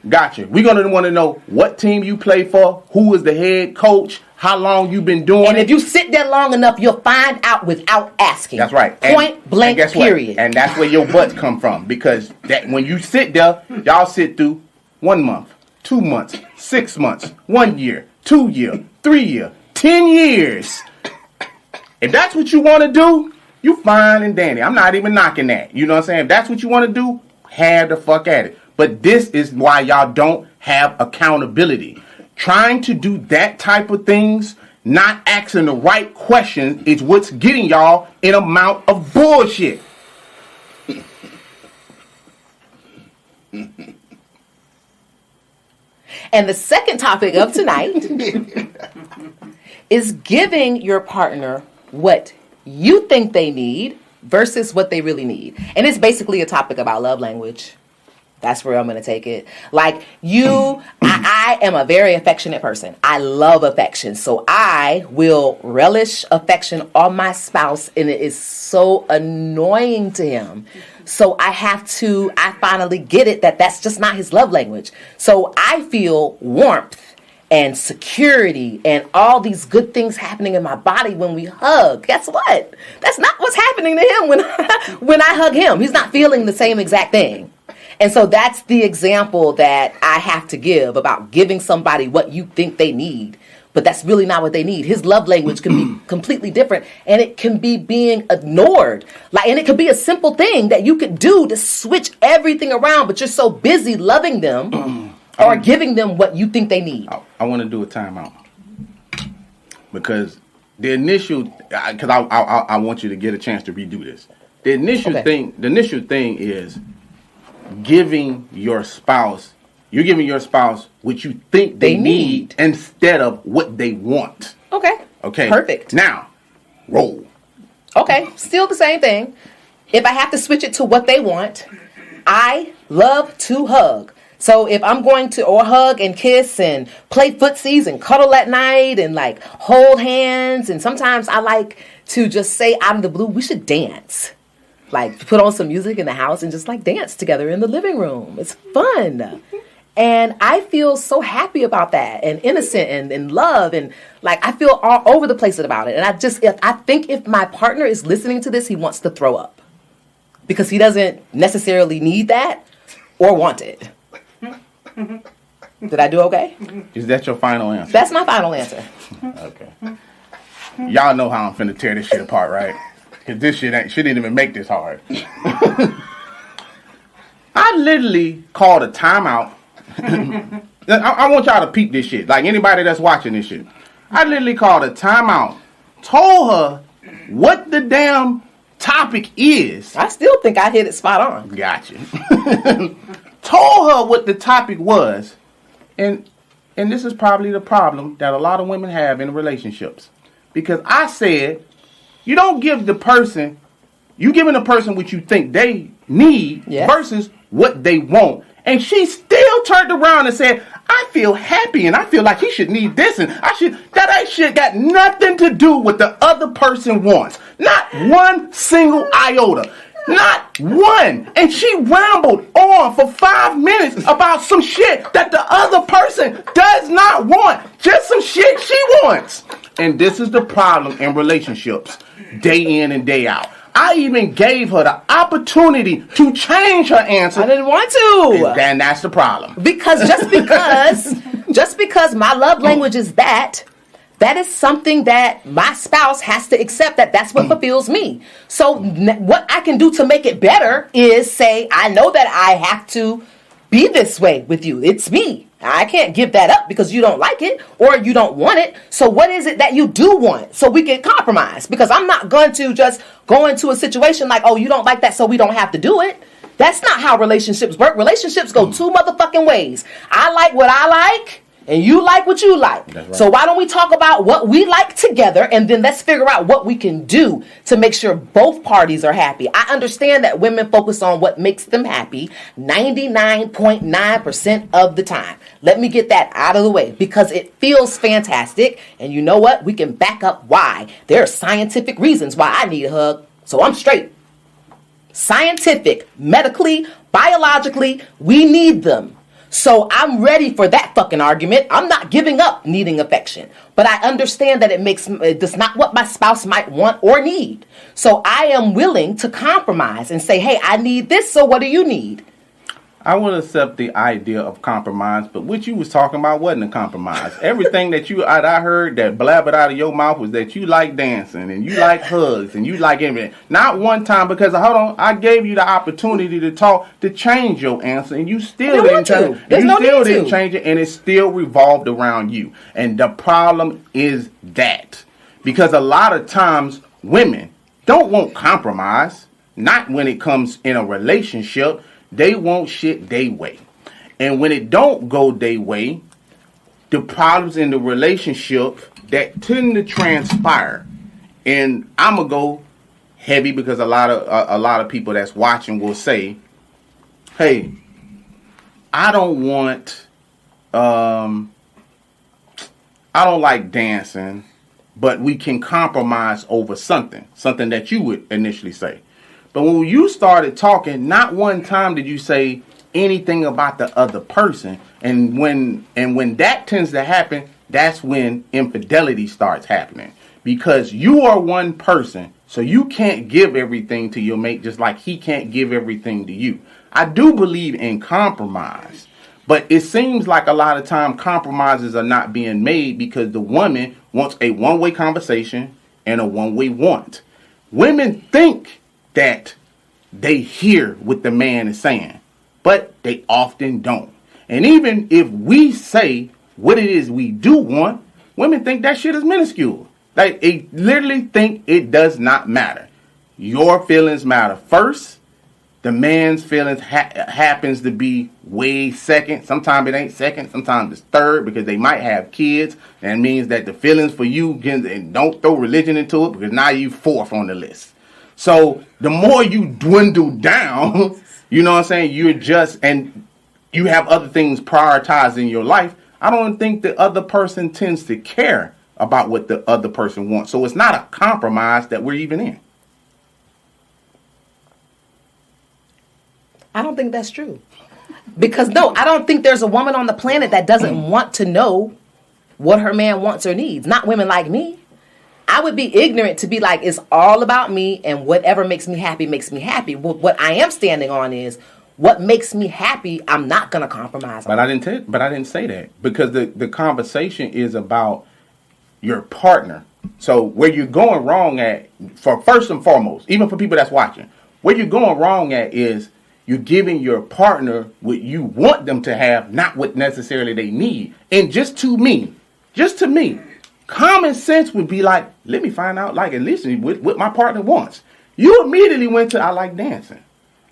Gotcha. We're gonna want to know what team you play for, who is the head coach, how long you been doing and it. if you sit there long enough, you'll find out without asking. That's right. Point blank, guess what? period. And that's where your butts come from. Because that when you sit there, y'all sit through 1 month, 2 months, 6 months, 1 year, 2 year, 3 year, 10 years. If that's what you want to do, you fine and dandy. I'm not even knocking that. You know what I'm saying? If that's what you want to do, have the fuck at it. But this is why y'all don't have accountability. Trying to do that type of things, not asking the right questions, is what's getting y'all in a amount of bullshit. And the second topic of tonight is giving your partner what you think they need versus what they really need. And it's basically a topic about love language. That's where I'm going to take it. Like I am a very affectionate person. I love affection. So I will relish affection on my spouse, and it is so annoying to him. So I finally get it that that's just not his love language. So I feel warmth and security and all these good things happening in my body when we hug. Guess what? That's not what's happening to him when I hug him. He's not feeling the same exact thing. And so that's the example that I have to give about giving somebody what you think they need, but that's really not what they need. His love language can be completely different, and it can be being ignored. And it could be a simple thing that you could do to switch everything around, but you're so busy loving them or giving them what you think they need. I want to do a timeout because the initial, because I want you to get a chance to redo this. The initial thing is giving your spouse. You're giving your spouse what you think they need instead of what they want. Okay. Perfect. Now, roll. Okay. Still the same thing. If I have to switch it to what they want, I love to hug. So if I'm going to hug and kiss and play footsies and cuddle at night and like hold hands, and sometimes I like to just say out of the blue, we should dance. Like put on some music in the house and just like dance together in the living room. It's fun. And I feel so happy about that and innocent and in love. And like I feel all over the place about it. And I think if my partner is listening to this, he wants to throw up. Because he doesn't necessarily need that or want it. Did I do okay? Is that your final answer? That's my final answer. Okay. Y'all know how I'm finna tear this shit apart, right? Because this shit didn't even make this hard. I literally called a timeout. I want y'all to peep this shit. Like anybody that's watching this shit. I literally called a timeout. Told her what the damn topic is. I still think I hit it spot on. Gotcha. Told her what the topic was. And this is probably the problem that a lot of women have in relationships. Because I said, you don't give the person, you giving the person what you think they need versus what they want. And she still turned around and said, I feel happy and I feel like he should need this and that shit got nothing to do with the other person wants. Not one single iota. Not one. And she rambled on for 5 minutes about some shit that the other person does not want. Just some shit she wants. And this is the problem in relationships, day in and day out. I even gave her the opportunity to change her answer. I didn't want to. And then that's the problem. Because just because my love language is that is something that my spouse has to accept that's what fulfills me. So what I can do to make it better is say, I know that I have to be this way with you. It's me. I can't give that up because you don't like it or you don't want it. So what is it that you do want so we can compromise? Because I'm not going to just go into a situation like, oh, you don't like that, so we don't have to do it. That's not how relationships work. Relationships go two motherfucking ways. I like what I like, and you like what you like. Right. So why don't we talk about what we like together, and then let's figure out what we can do to make sure both parties are happy. I understand that women focus on what makes them happy 99.9% of the time. Let me get that out of the way because it feels fantastic. And you know what? We can back up why. There are scientific reasons why I need a hug. So I'm straight. Scientific, medically, biologically, we need them. So I'm ready for that fucking argument. I'm not giving up needing affection, but I understand that that's not what my spouse might want or need. So I am willing to compromise and say, hey, I need this. So what do you need? I will accept the idea of compromise, but what you was talking about wasn't a compromise. Everything that I heard that blabbered out of your mouth was that you like dancing and you like hugs and you like everything. Not one time, because hold on, I gave you the opportunity to talk to change your answer, and you still didn't change it, and it still revolved around you. And the problem is that because a lot of times women don't want compromise, not when it comes in a relationship. They want shit they way. And when it don't go they way, the problems in the relationship that tend to transpire. And I'm going to go heavy because a lot of people that's watching will say, hey, I don't like dancing, but we can compromise over something that you would initially say. But when you started talking, not one time did you say anything about the other person. And when that tends to happen, that's when infidelity starts happening. Because you are one person, so you can't give everything to your mate just like he can't give everything to you. I do believe in compromise, but it seems like a lot of time compromises are not being made because the woman wants a one-way conversation and a one-way want. Women think that they hear what the man is saying, but they often don't. And even if we say what it is we do want, women think that shit is minuscule. Like, they literally think it does not matter. Your feelings matter first. The man's feelings happens to be way second. Sometimes it ain't second. Sometimes it's third because they might have kids. That means that the feelings for you, and don't throw religion into it because now you fourth on the list. So the more you dwindle down, you know what I'm saying, and you have other things prioritized in your life, I don't think the other person tends to care about what the other person wants. So it's not a compromise that we're even in. I don't think that's true. Because no, I don't think there's a woman on the planet that doesn't want to know what her man wants or needs. Not women like me. I would be ignorant to be like, it's all about me and whatever makes me happy makes me happy. What I am standing on is what makes me happy. I'm not going to compromise on. But I didn't say that because the conversation is about your partner. So where you're going wrong at, for first and foremost, even for people that's watching, where you're going wrong at is you're giving your partner what you want them to have, not what necessarily they need. And just to me, common sense would be like, let me find out, like, at least what my partner wants. You immediately went to, I like dancing.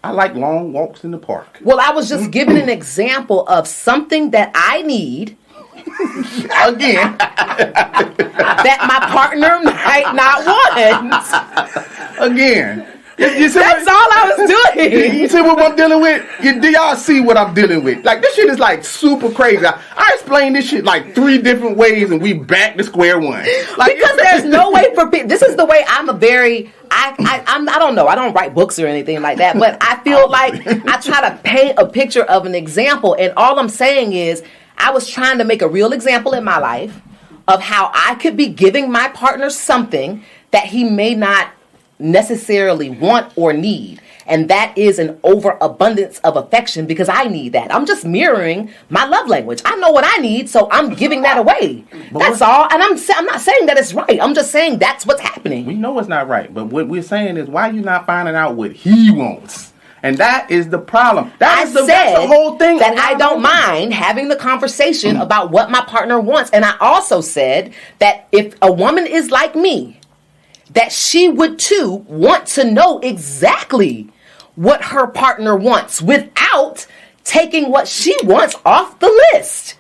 I like long walks in the park. Well, I was just giving an example of something that I need. Again. That my partner might not want. Again. That's all I was doing. You see what I'm dealing with? Do y'all see what I'm dealing with? Like, this shit is like super crazy. I explained this shit like 3 different ways and we back to square one. Like, because there's no way for people. This is the way I don't know. I don't write books or anything like that, but I feel like I try to paint a picture of an example. And all I'm saying is I was trying to make a real example in my life of how I could be giving my partner something that he may not necessarily want or need, and that is an overabundance of affection because I need that. I'm just mirroring my love language. I know what I need, so I'm giving that away. That's all. And I'm not saying that it's right. I'm just saying that's what's happening. We know it's not right, but what we're saying is why you not finding out what he wants And that is the problem. That's the said whole thing. That I don't mind having the conversation about what my partner wants. And I also said that if a woman is like me, that she would too want to know exactly what her partner wants without taking what she wants off the list.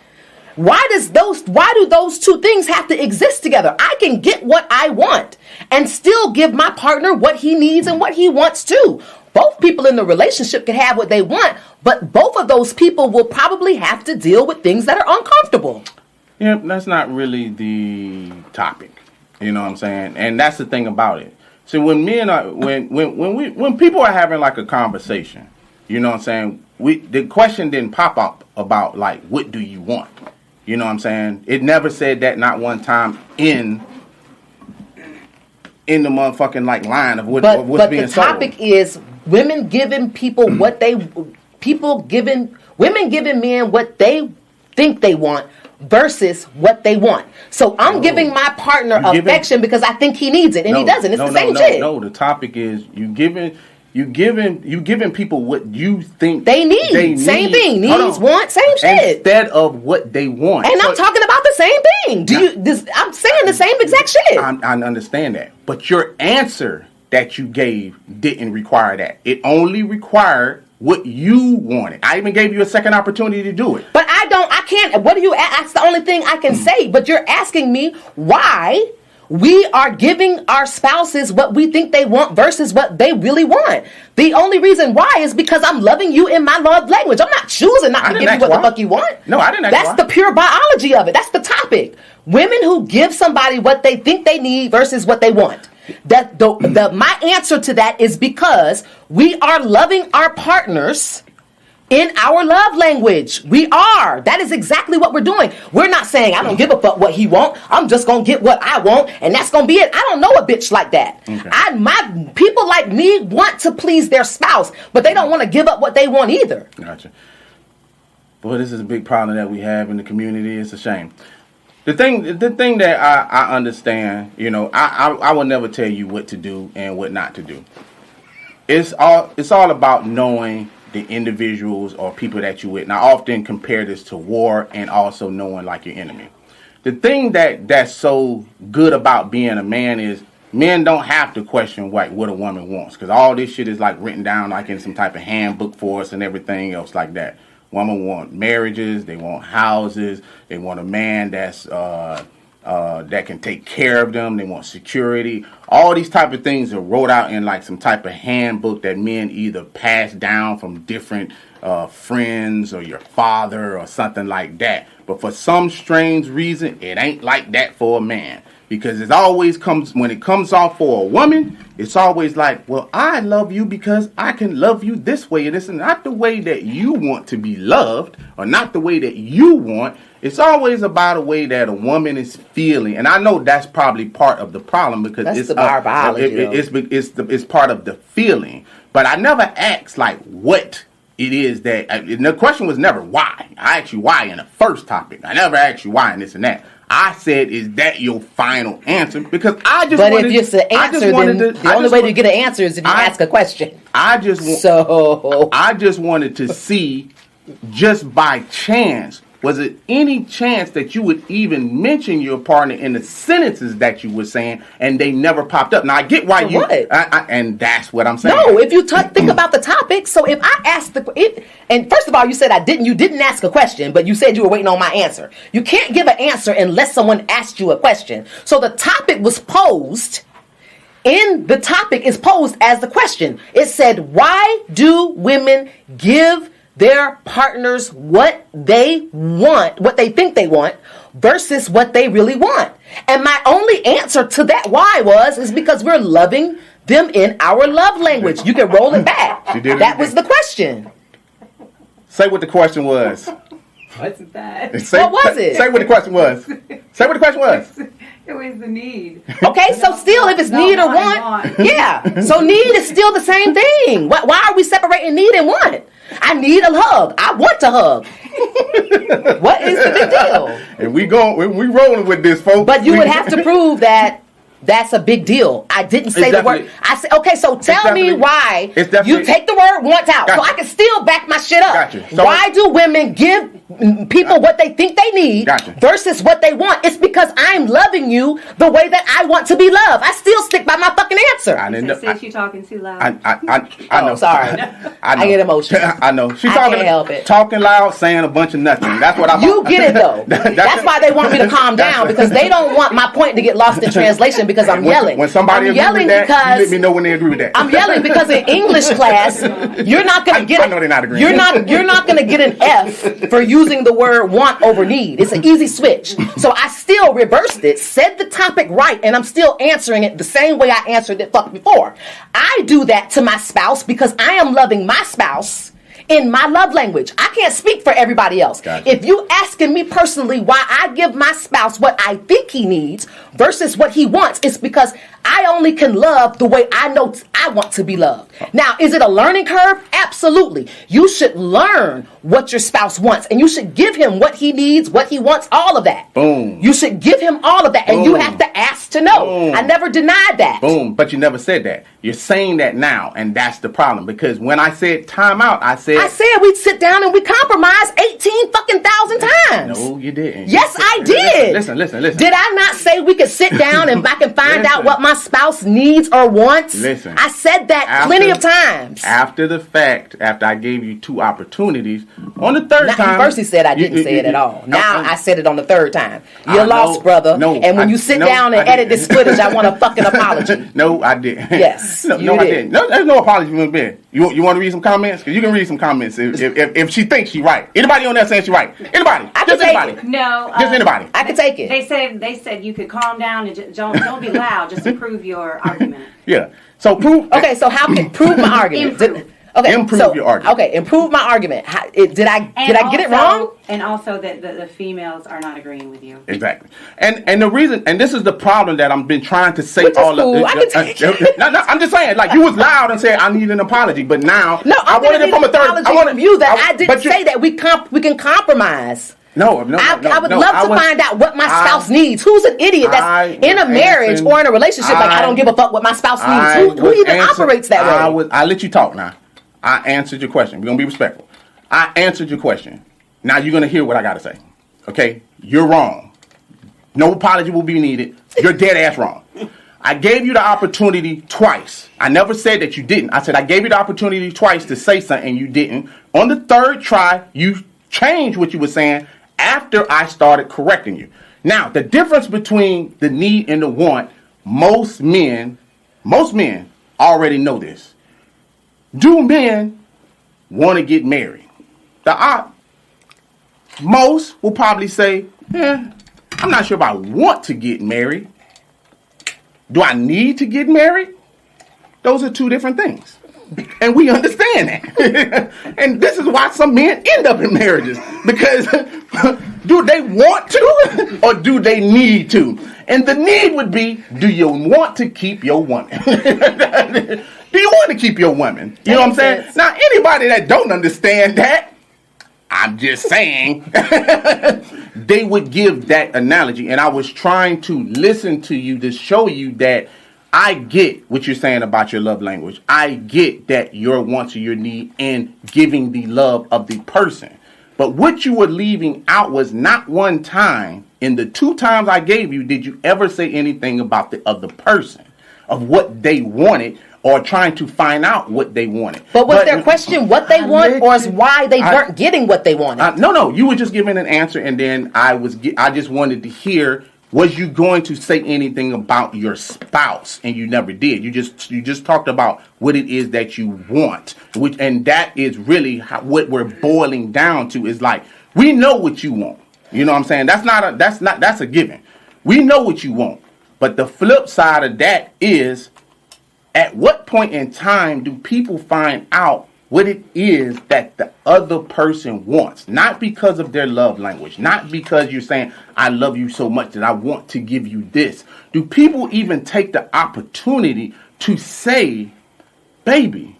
Why do those two things have to exist together? I can get what I want and still give my partner what he needs and what he wants too. Both people in the relationship can have what they want, but both of those people will probably have to deal with things that are uncomfortable. Yeah, that's not really the topic. You know what I'm saying? And that's the thing about it. So when people are having like a conversation, you know what I'm saying? The question didn't pop up about like, what do you want? You know what I'm saying? It never said that, not one time in the motherfucking like line of what's being sold. But the topic is women giving people women giving men what they think they want versus what they want. So I'm giving my partner affection because I think he needs it and he doesn't. It's the same shit. No, the topic is you giving people what you think they need. Same thing. Needs, want, same shit. Instead of what they want. And I'm talking about the same thing. I'm saying the same exact shit. I understand that. But your answer that you gave didn't require that. It only required what you wanted. I even gave you a second opportunity to do it. But I can't. What do you ask? That's the only thing I can say. But you're asking me why we are giving our spouses what we think they want versus what they really want. The only reason why is because I'm loving you in my love language. I'm not choosing not to give you what the fuck you want. No, I didn't ask That's why. the pure biology of it. That's the topic. Women who give somebody what they think they need versus what they want. My answer to that is because we are loving our partners in our love language. We are. That is exactly what we're doing. We're not saying, I don't give a fuck what he want. I'm just going to get what I want, and that's going to be it. I don't know a bitch like that. Okay. My people like me want to please their spouse, but they don't want to give up what they want either. Gotcha. Boy, this is a big problem that we have in the community. It's a shame. The thing that I understand, you know, I will never tell you what to do and what not to do. It's all about knowing the individuals or people that you with. Now, I often compare this to war and also knowing like your enemy. The thing that's so good about being a man is men don't have to question what a woman wants, because all this shit is like written down like in some type of handbook for us and everything else like that. Women want marriages, they want houses, they want a man that's that can take care of them, they want security. All these type of things are wrote out in like some type of handbook that men either pass down from different friends or your father or something like that. But for some strange reason, it ain't like that for a man. Because it always comes, when it comes off for a woman, it's always like, well, I love you because I can love you this way. And it's not the way that you want to be loved, or not the way that you want. It's always about a way that a woman is feeling. And I know that's probably part of the problem, because that's it's our biology. It's part of the feeling. But I never asked like what it is that, and the question was never why. I asked you why in the first topic. I never asked you why and this and that. I said, is that your final answer? Because I just wanted... But if it's an answer, then the only way to get an answer is if you ask a question. I just wanted to see, just by chance, was it any chance that you would even mention your partner in the sentences that you were saying, and they never popped up? Now, I get why you... and that's what I'm saying. No, if you think about the topic, so if I asked and first of all, you said you didn't ask a question, but you said you were waiting on my answer. You can't give an answer unless someone asked you a question. So the topic was posed... the topic is posed as the question. It said, why do women give their partners what they want, what they think they want, versus what they really want? And my only answer to that why is because we're loving them in our love language. You can roll it back. That was the question. Say what the question was. Wasn't that? What was it? Say what the question was. Say what the question was. It was the need. Okay, so still, if it's need or want, yeah. So need is still the same thing. Why are we separating need and want? I need a hug. I want to hug. What is the big deal? And we rolling with this, folks. But you would have to prove that That's a big deal. I didn't say the word. I said, okay, so tell me why you take the word want out. So I can still back my shit up. So why do women give people what they think they need versus what they want? It's because I'm loving you the way that I want to be loved. I still stick by my fucking answer. I didn't know. Since you're talking too loud. I know. Sorry. I get emotional. I know. She's talking loud, saying a bunch of nothing. That's what I'm. You get it though. That's why they want me to calm down, because they don't want my point to get lost in translation because I'm yelling. When somebody agrees with that, you let me know when they agree with that. I'm yelling because in English class, you're not going to get. I know they're not agreeing. You're not going to get an F for using the word want over need. It's an easy switch. So I still reversed it, said the topic right, and I'm still answering it the same way I answered it before. I do that to my spouse because I am loving my spouse in my love language. I can't speak for everybody else. Gotcha. If you asking me personally why I give my spouse what I think he needs versus what he wants, it's because I only can love the way I know I want to be loved. Now, is it a learning curve? Absolutely. You should learn what your spouse wants, and you should give him what he needs, what he wants, all of that. Boom. You should give him all of that, and you have to ask to know. Boom. I never denied that. Boom. But you never said that. You're saying that now, and that's the problem. Because when I said time out, I said we'd sit down and we compromise 18 fucking thousand times. No, you didn't. Yes, I did. Listen. Did I not say we could sit down and I can find out what my spouse needs or wants? Listen. I said that plenty of times. After the fact, after I gave you 2 opportunities, on the third time. First he said I didn't say it at all. Now I said it on the third time. You're lost, brother. No, and when you sit down and edit this footage, I want a fucking apology. No, I didn't. Yes, no, I didn't. No, there's no apology from Ben. You want to read some comments? Because you can read some comments if she thinks she's right. Anybody on there saying she's right? Anybody? Just anybody. No. Just anybody. I can take it. They said you could calm down and don't be loud. Just to prove your argument. Yeah. So prove. Okay. So how can prove my argument? Improve your argument. Okay, improve my argument. Did I get it wrong? And also that the females are not agreeing with you. Exactly. And the reason, and this is the problem that I've been trying to say all of this. I can take it. No, I'm just saying, like, you was loud and said I need an apology, but now I wanted it from a third. I wanted you that I didn't say that we can compromise. No. I would love to find out what my spouse needs. Who's an idiot that's in a marriage or in a relationship like I don't give a fuck what my spouse needs? Who even operates that way? I let you talk now. I answered your question. We're going to be respectful. I answered your question. Now you're going to hear what I got to say. Okay? You're wrong. No apology will be needed. You're dead ass wrong. I gave you the opportunity twice. I never said that you didn't. I said I gave you the opportunity twice to say something and you didn't. On the third try, you changed what you were saying after I started correcting you. Now, the difference between the need and the want, most men already know this. Do men want to get married? Most will probably say, I'm not sure if I want to get married. Do I need to get married? Those are 2 different things. And we understand that. And this is why some men end up in marriages. Because do they want to or do they need to? And the need would be, do you want to keep your woman? Do you want to keep your woman? You know what I'm saying? Now, anybody that don't understand that, I'm just saying, they would give that analogy. And I was trying to listen to you to show you that I get what you're saying about your love language. I get that your wants or your need in giving the love of the person. But what you were leaving out was not one time. In the 2 times I gave you, did you ever say anything about the other person, of what they wanted, or trying to find out what they wanted? But was their question what they want, or is why they weren't getting what they wanted? No. You were just giving an answer, and then I just wanted to hear, was you going to say anything about your spouse? And you never did. You just talked about what it is that you want, and that is really what we're boiling down to. Is like, we know what you want. You know what I'm saying? That's a given. We know what you want. But the flip side of that is, at what point in time do people find out what it is that the other person wants? Not because of their love language. Not because you're saying, I love you so much that I want to give you this. Do people even take the opportunity to say, baby,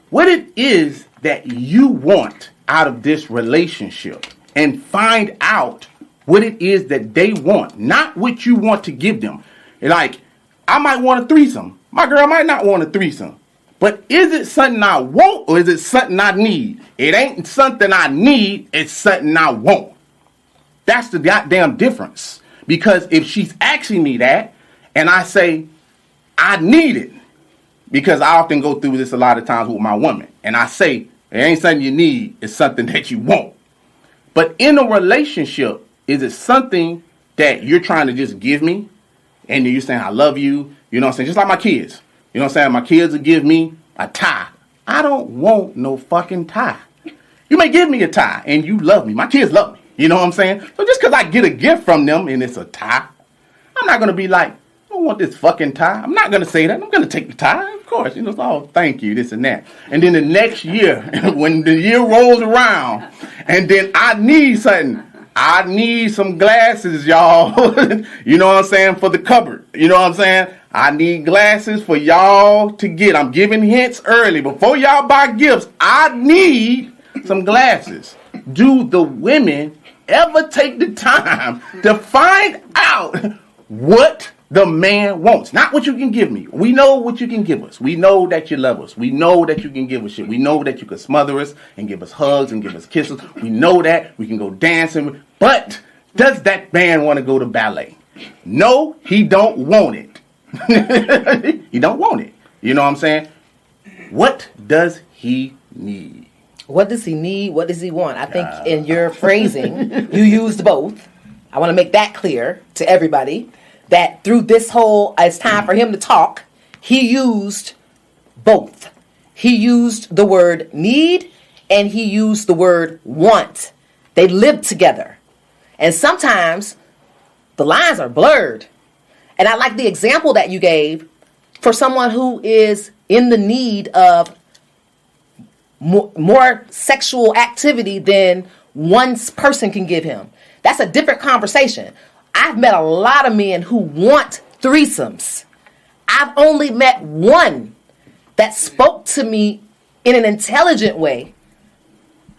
what it is that you want out of this relationship, and find out what it is that they want, not what you want to give them? Like, I might want a threesome. My girl might not want a threesome. But is it something I want or is it something I need? It ain't something I need, it's something I want. That's the goddamn difference. Because if she's asking me that and I say, I need it, because I often go through this a lot of times with my woman, and I say, it ain't something you need, it's something that you want. But in a relationship, is it something that you're trying to just give me? And you're saying, I love you, you know what I'm saying? Just like my kids. You know what I'm saying? My kids will give me a tie. I don't want no fucking tie. You may give me a tie and you love me. My kids love me. You know what I'm saying? So just because I get a gift from them and it's a tie, I'm not going to be like, I don't want this fucking tie. I'm not going to say that. I'm going to take the tie. Of course. You know, oh, thank you, this and that. And then the next year, when the year rolls around, and then I need something. I need some glasses, y'all. You know what I'm saying? For the cupboard. You know what I'm saying? I need glasses for y'all to get. I'm giving hints early. Before y'all buy gifts, I need some glasses. Do the women ever take the time to find out what the man wants? Not what you can give me. We know what you can give us. We know that you love us. We know that you can give us shit. We know that you can smother us and give us hugs and give us kisses. We know that. We can go dancing. But does that man want to go to ballet? No, he don't want it. He don't want it. You know what I'm saying? What does he need? What does he need? What does he want? I think in your phrasing, you used both. I want to make that clear to everybody that through this whole, it's time for him to talk, he used both. He used the word need and he used the word want. They live together. And sometimes the lines are blurred. And I like the example that you gave for someone who is in the need of more sexual activity than one person can give him. That's a different conversation. I've met a lot of men who want threesomes. I've only met one that spoke to me in an intelligent way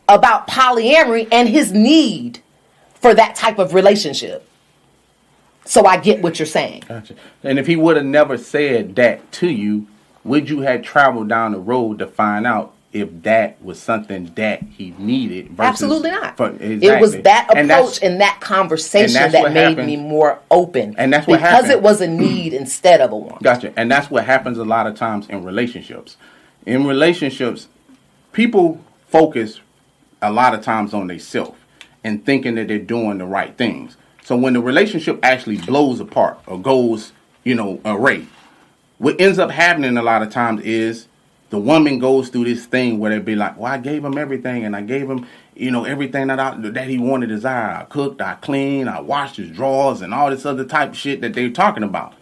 about polyamory and his need for that type of relationship. So I get what you're saying. Gotcha. And if he would have never said that to you, would you have traveled down the road to find out if that was something that he needed? Absolutely not. Exactly. It was that approach and that conversation that made me more open. And that's what because happened. It was a need instead of a want. Gotcha. And that's what happens a lot of times in relationships. In relationships, people focus a lot of times on themselves and thinking that they're doing the right things. So when the relationship actually blows apart or goes, awry, what ends up happening a lot of times is the woman goes through this thing where they be like, well, I gave him everything and I gave him, everything that he wanted, desire. I cooked, I cleaned, I washed his drawers and all this other type of shit that they're talking about.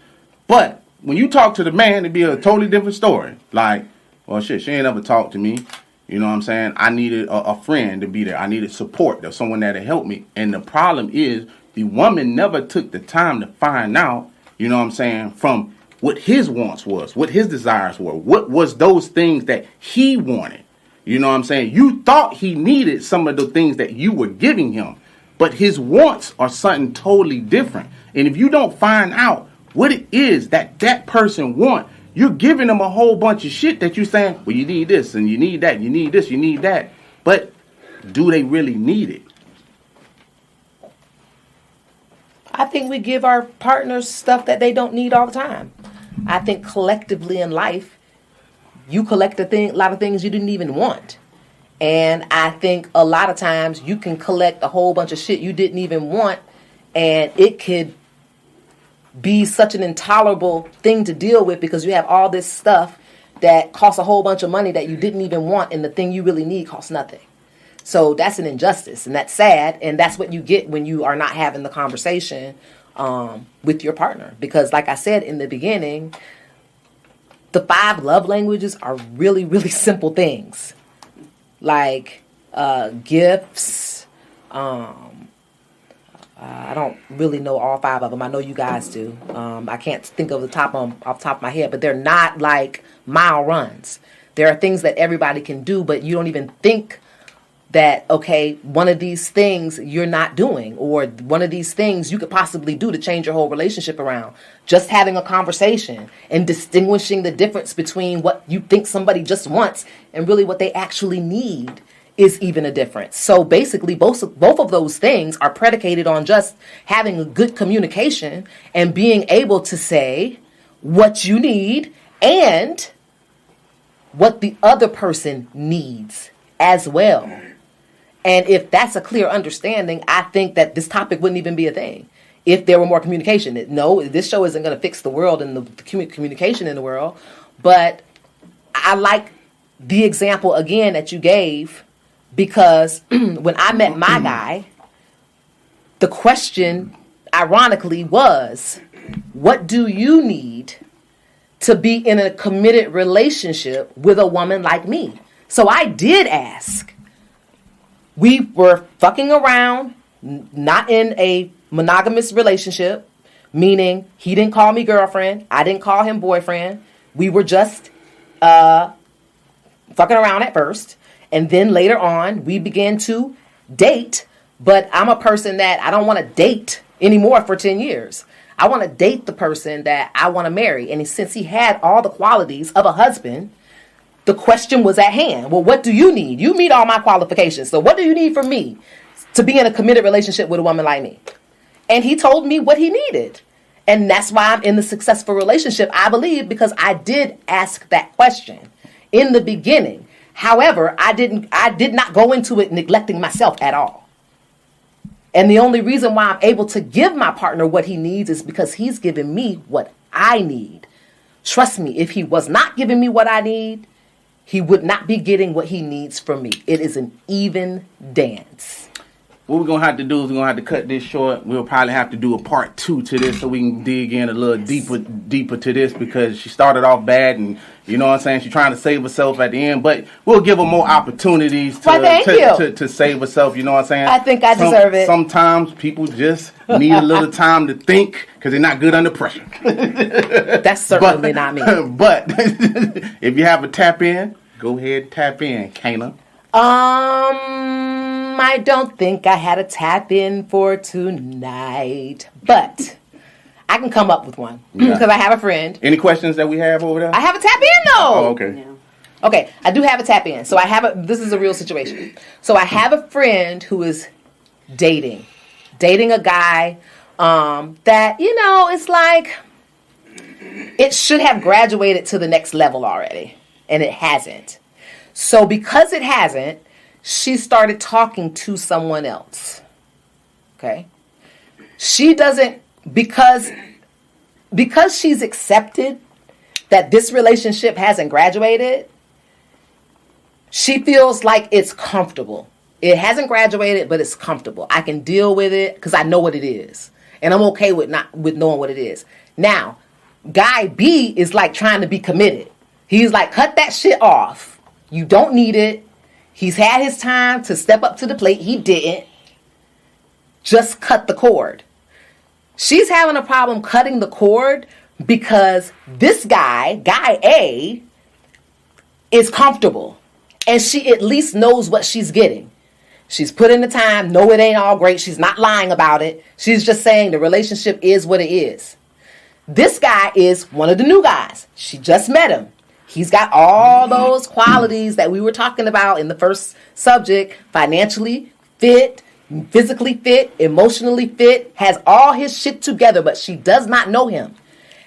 But when you talk to the man, it'd be a totally different story. Like, well, shit, she ain't ever talked to me. You know what I'm saying? I needed a friend to be there. I needed support. There's someone there to help me. And the problem is the woman never took the time to find out, you know what I'm saying, from what his wants was, what his desires were, what was those things that he wanted. You know what I'm saying? You thought he needed some of the things that you were giving him, but his wants are something totally different. And if you don't find out what it is that that person wants, you're giving them a whole bunch of shit that you're saying, well, you need this and you need that, you need this, you need that. But do they really need it? I think we give our partners stuff that they don't need all the time. I think collectively in life, you collect a lot of things you didn't even want. And I think a lot of times you can collect a whole bunch of shit you didn't even want, and it could be such an intolerable thing to deal with because you have all this stuff that costs a whole bunch of money that you didn't even want, and the thing you really need costs nothing. So that's an injustice, and that's sad, and that's what you get when you are not having the conversation with your partner. Because like I said in the beginning, the 5 love languages are really, really simple things. Like gifts. I don't really know all 5 of them. I know you guys do. I can't think of off the top of my head, but they're not like mile runs. There are things that everybody can do, but you don't even think that, okay, one of these things you're not doing, or one of these things you could possibly do to change your whole relationship around. Just having a conversation and distinguishing the difference between what you think somebody just wants and really what they actually need is even a difference. So basically, both of those things are predicated on just having a good communication and being able to say what you need and what the other person needs as well. And if that's a clear understanding, I think that this topic wouldn't even be a thing if there were more communication. No, this show isn't going to fix the world and the communication in the world. But I like the example again that you gave, because when I met my guy, the question, ironically, was, what do you need to be in a committed relationship with a woman like me? So I did ask. We were fucking around, not in a monogamous relationship, meaning he didn't call me girlfriend, I didn't call him boyfriend. We were just fucking around at first. And then later on, we began to date. But I'm a person that I don't want to date anymore for 10 years. I want to date the person that I want to marry. And since he had all the qualities of a husband, the question was at hand. Well, what do you need? You meet all my qualifications. So what do you need from me to be in a committed relationship with a woman like me? And he told me what he needed. And that's why I'm in the successful relationship, I believe, because I did ask that question in the beginning. However, I did not go into it neglecting myself at all. And the only reason why I'm able to give my partner what he needs is because he's giving me what I need. Trust me, if he was not giving me what I need, he would not be getting what he needs from me. It is an even dance. What we're going to have to do is we're going to have to cut this short. We'll probably have to do a part 2 to this so we can dig in a little deeper to this, because she started off bad and, you know what I'm saying, she's trying to save herself at the end. But we'll give her more opportunities to save herself, you know what I'm saying? I think I deserve it. Sometimes people just need a little time to think because they're not good under pressure. That's certainly not me. But if you have a tap in, go ahead and tap in, Kaynah. I don't think I had a tap in for tonight, but I can come up with one because I have a friend. Any questions that we have over there? I have a tap in though. Oh, okay. Yeah. Okay, I do have a tap in. So this is a real situation. So I have a friend who is dating a guy that, it's like it should have graduated to the next level already, and it hasn't. So because it hasn't, she started talking to someone else. Okay? She doesn't, because she's accepted that this relationship hasn't graduated, she feels like it's comfortable. It hasn't graduated, but it's comfortable. I can deal with it because I know what it is. And I'm okay with knowing what it is. Now, guy B is like trying to be committed. He's like, cut that shit off. You don't need it. He's had his time to step up to the plate. He didn't. Just cut the cord. She's having a problem cutting the cord because this guy A, is comfortable. And she at least knows what she's getting. She's put in the time. No, it ain't all great. She's not lying about it. She's just saying the relationship is what it is. This guy is one of the new guys. She just met him. He's got all those qualities that we were talking about in the first subject. Financially fit, physically fit, emotionally fit, has all his shit together, but she does not know him.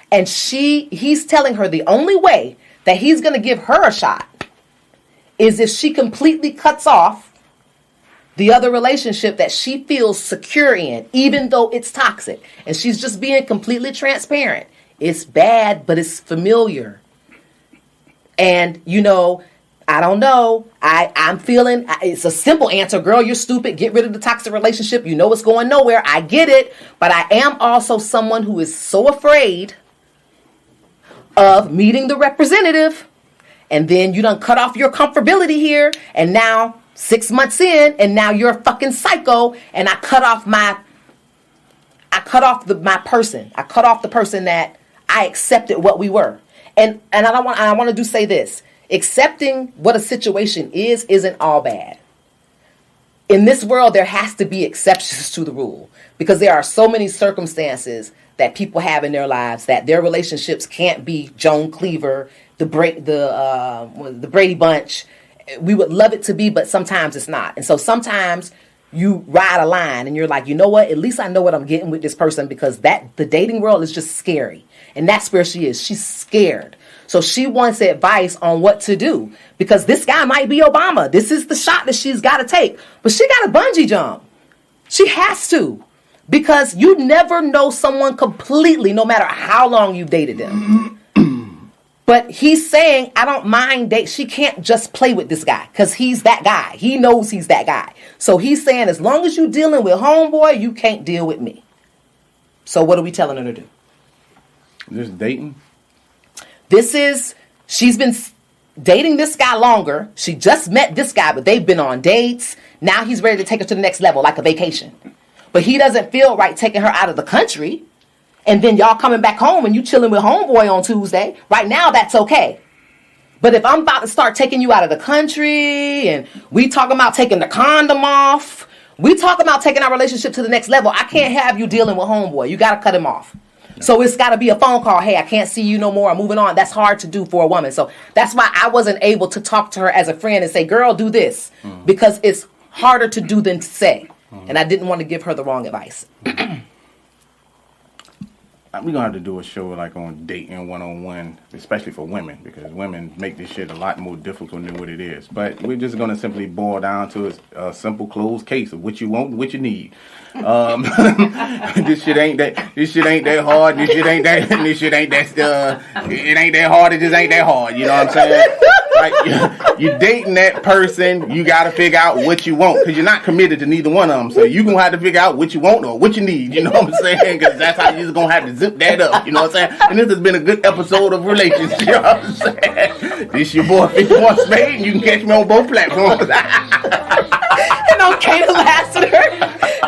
And he's telling her the only way that he's going to give her a shot is if she completely cuts off the other relationship that she feels secure in, even though it's toxic. And she's just being completely transparent. It's bad, but it's familiar. And, I don't know. I'm feeling, it's a simple answer. Girl, you're stupid. Get rid of the toxic relationship. You know it's going nowhere. I get it. But I am also someone who is so afraid of meeting the representative. And then you done cut off your comfortability here. And now 6 months in, and now you're a fucking psycho. And I cut off my person. I cut off the person that I accepted what we were. And I want to say this. Accepting what a situation isn't all bad. in this world, there has to be exceptions to the rule because there are so many circumstances that people have in their lives that their relationships can't be Joan Cleaver, the Brady Bunch. We would love it to be, but sometimes it's not. And so sometimes you ride a line and you're like, you know what? At least I know what I'm getting with this person because the dating world is just scary. And that's where she is. She's scared. So she wants advice on what to do because this guy might be Obama. This is the shot that she's got to take. But she got to bungee jump. She has to because you never know someone completely, no matter how long you've dated them. But he's saying, I don't mind date. She can't just play with this guy because he's that guy. He knows he's that guy. So he's saying, as long as you're dealing with homeboy, you can't deal with me. So what are we telling her to do? Just dating? She's been dating this guy longer. She just met this guy, but they've been on dates. Now he's ready to take her to the next level, like a vacation. But he doesn't feel right taking her out of the country. And then y'all coming back home and you chilling with homeboy on Tuesday. Right now, that's okay. But if I'm about to start taking you out of the country and we talking about taking the condom off, we talking about taking our relationship to the next level, I can't have you dealing with homeboy. You got to cut him off. No. So it's got to be a phone call. Hey, I can't see you no more. I'm moving on. That's hard to do for a woman. So that's why I wasn't able to talk to her as a friend and say, girl, do this. Because it's harder to do than to say. And I didn't want to give her the wrong advice. We're gonna have to do a show like on dating one-on-one, especially for women, because women make this shit a lot more difficult than what it is. But we're just gonna simply boil down to a simple closed case of what you want and what you need. This shit ain't that hard. It ain't that hard. It just ain't that hard. You know what I'm saying? Like you dating that person, you gotta figure out what you want because you're not committed to neither one of them. So you gonna have to figure out what you want or what you need. You know what I'm saying? Because that's how you're just gonna have to zip that up. You know what I'm saying? And this has been a good episode of Relations. You know what I'm saying? This your boy 51 Spade, and you can catch me on both platforms. And I'm Kaynah Lassiter.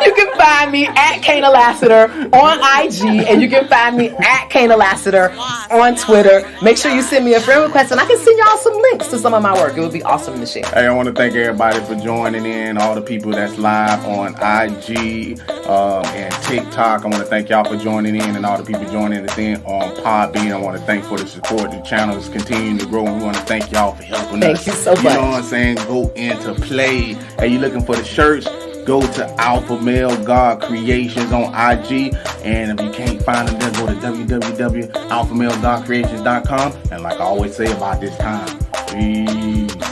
You can find me at Kaynah Lassiter on IG, and you can find me at Kaynah Lassiter on Twitter. Make sure you send me a friend request, and I can send y'all some links to some of my work. It would be awesome to share. Hey, I want to thank everybody for joining in, all the people that's live on IG and TikTok. I want to thank y'all for joining in, and all the people joining us in on Podbean. I want to thank for the support. The channel is continuing to grow, and we want to thank y'all for helping us. Thank you so much. You know what I'm saying? Go into play. Hey, you looking for the shirts? Go to Alpha Male God Creations on IG, and if you can't find them there, go to www.alphamalegodcreations.com. And like I always say about this time, peace.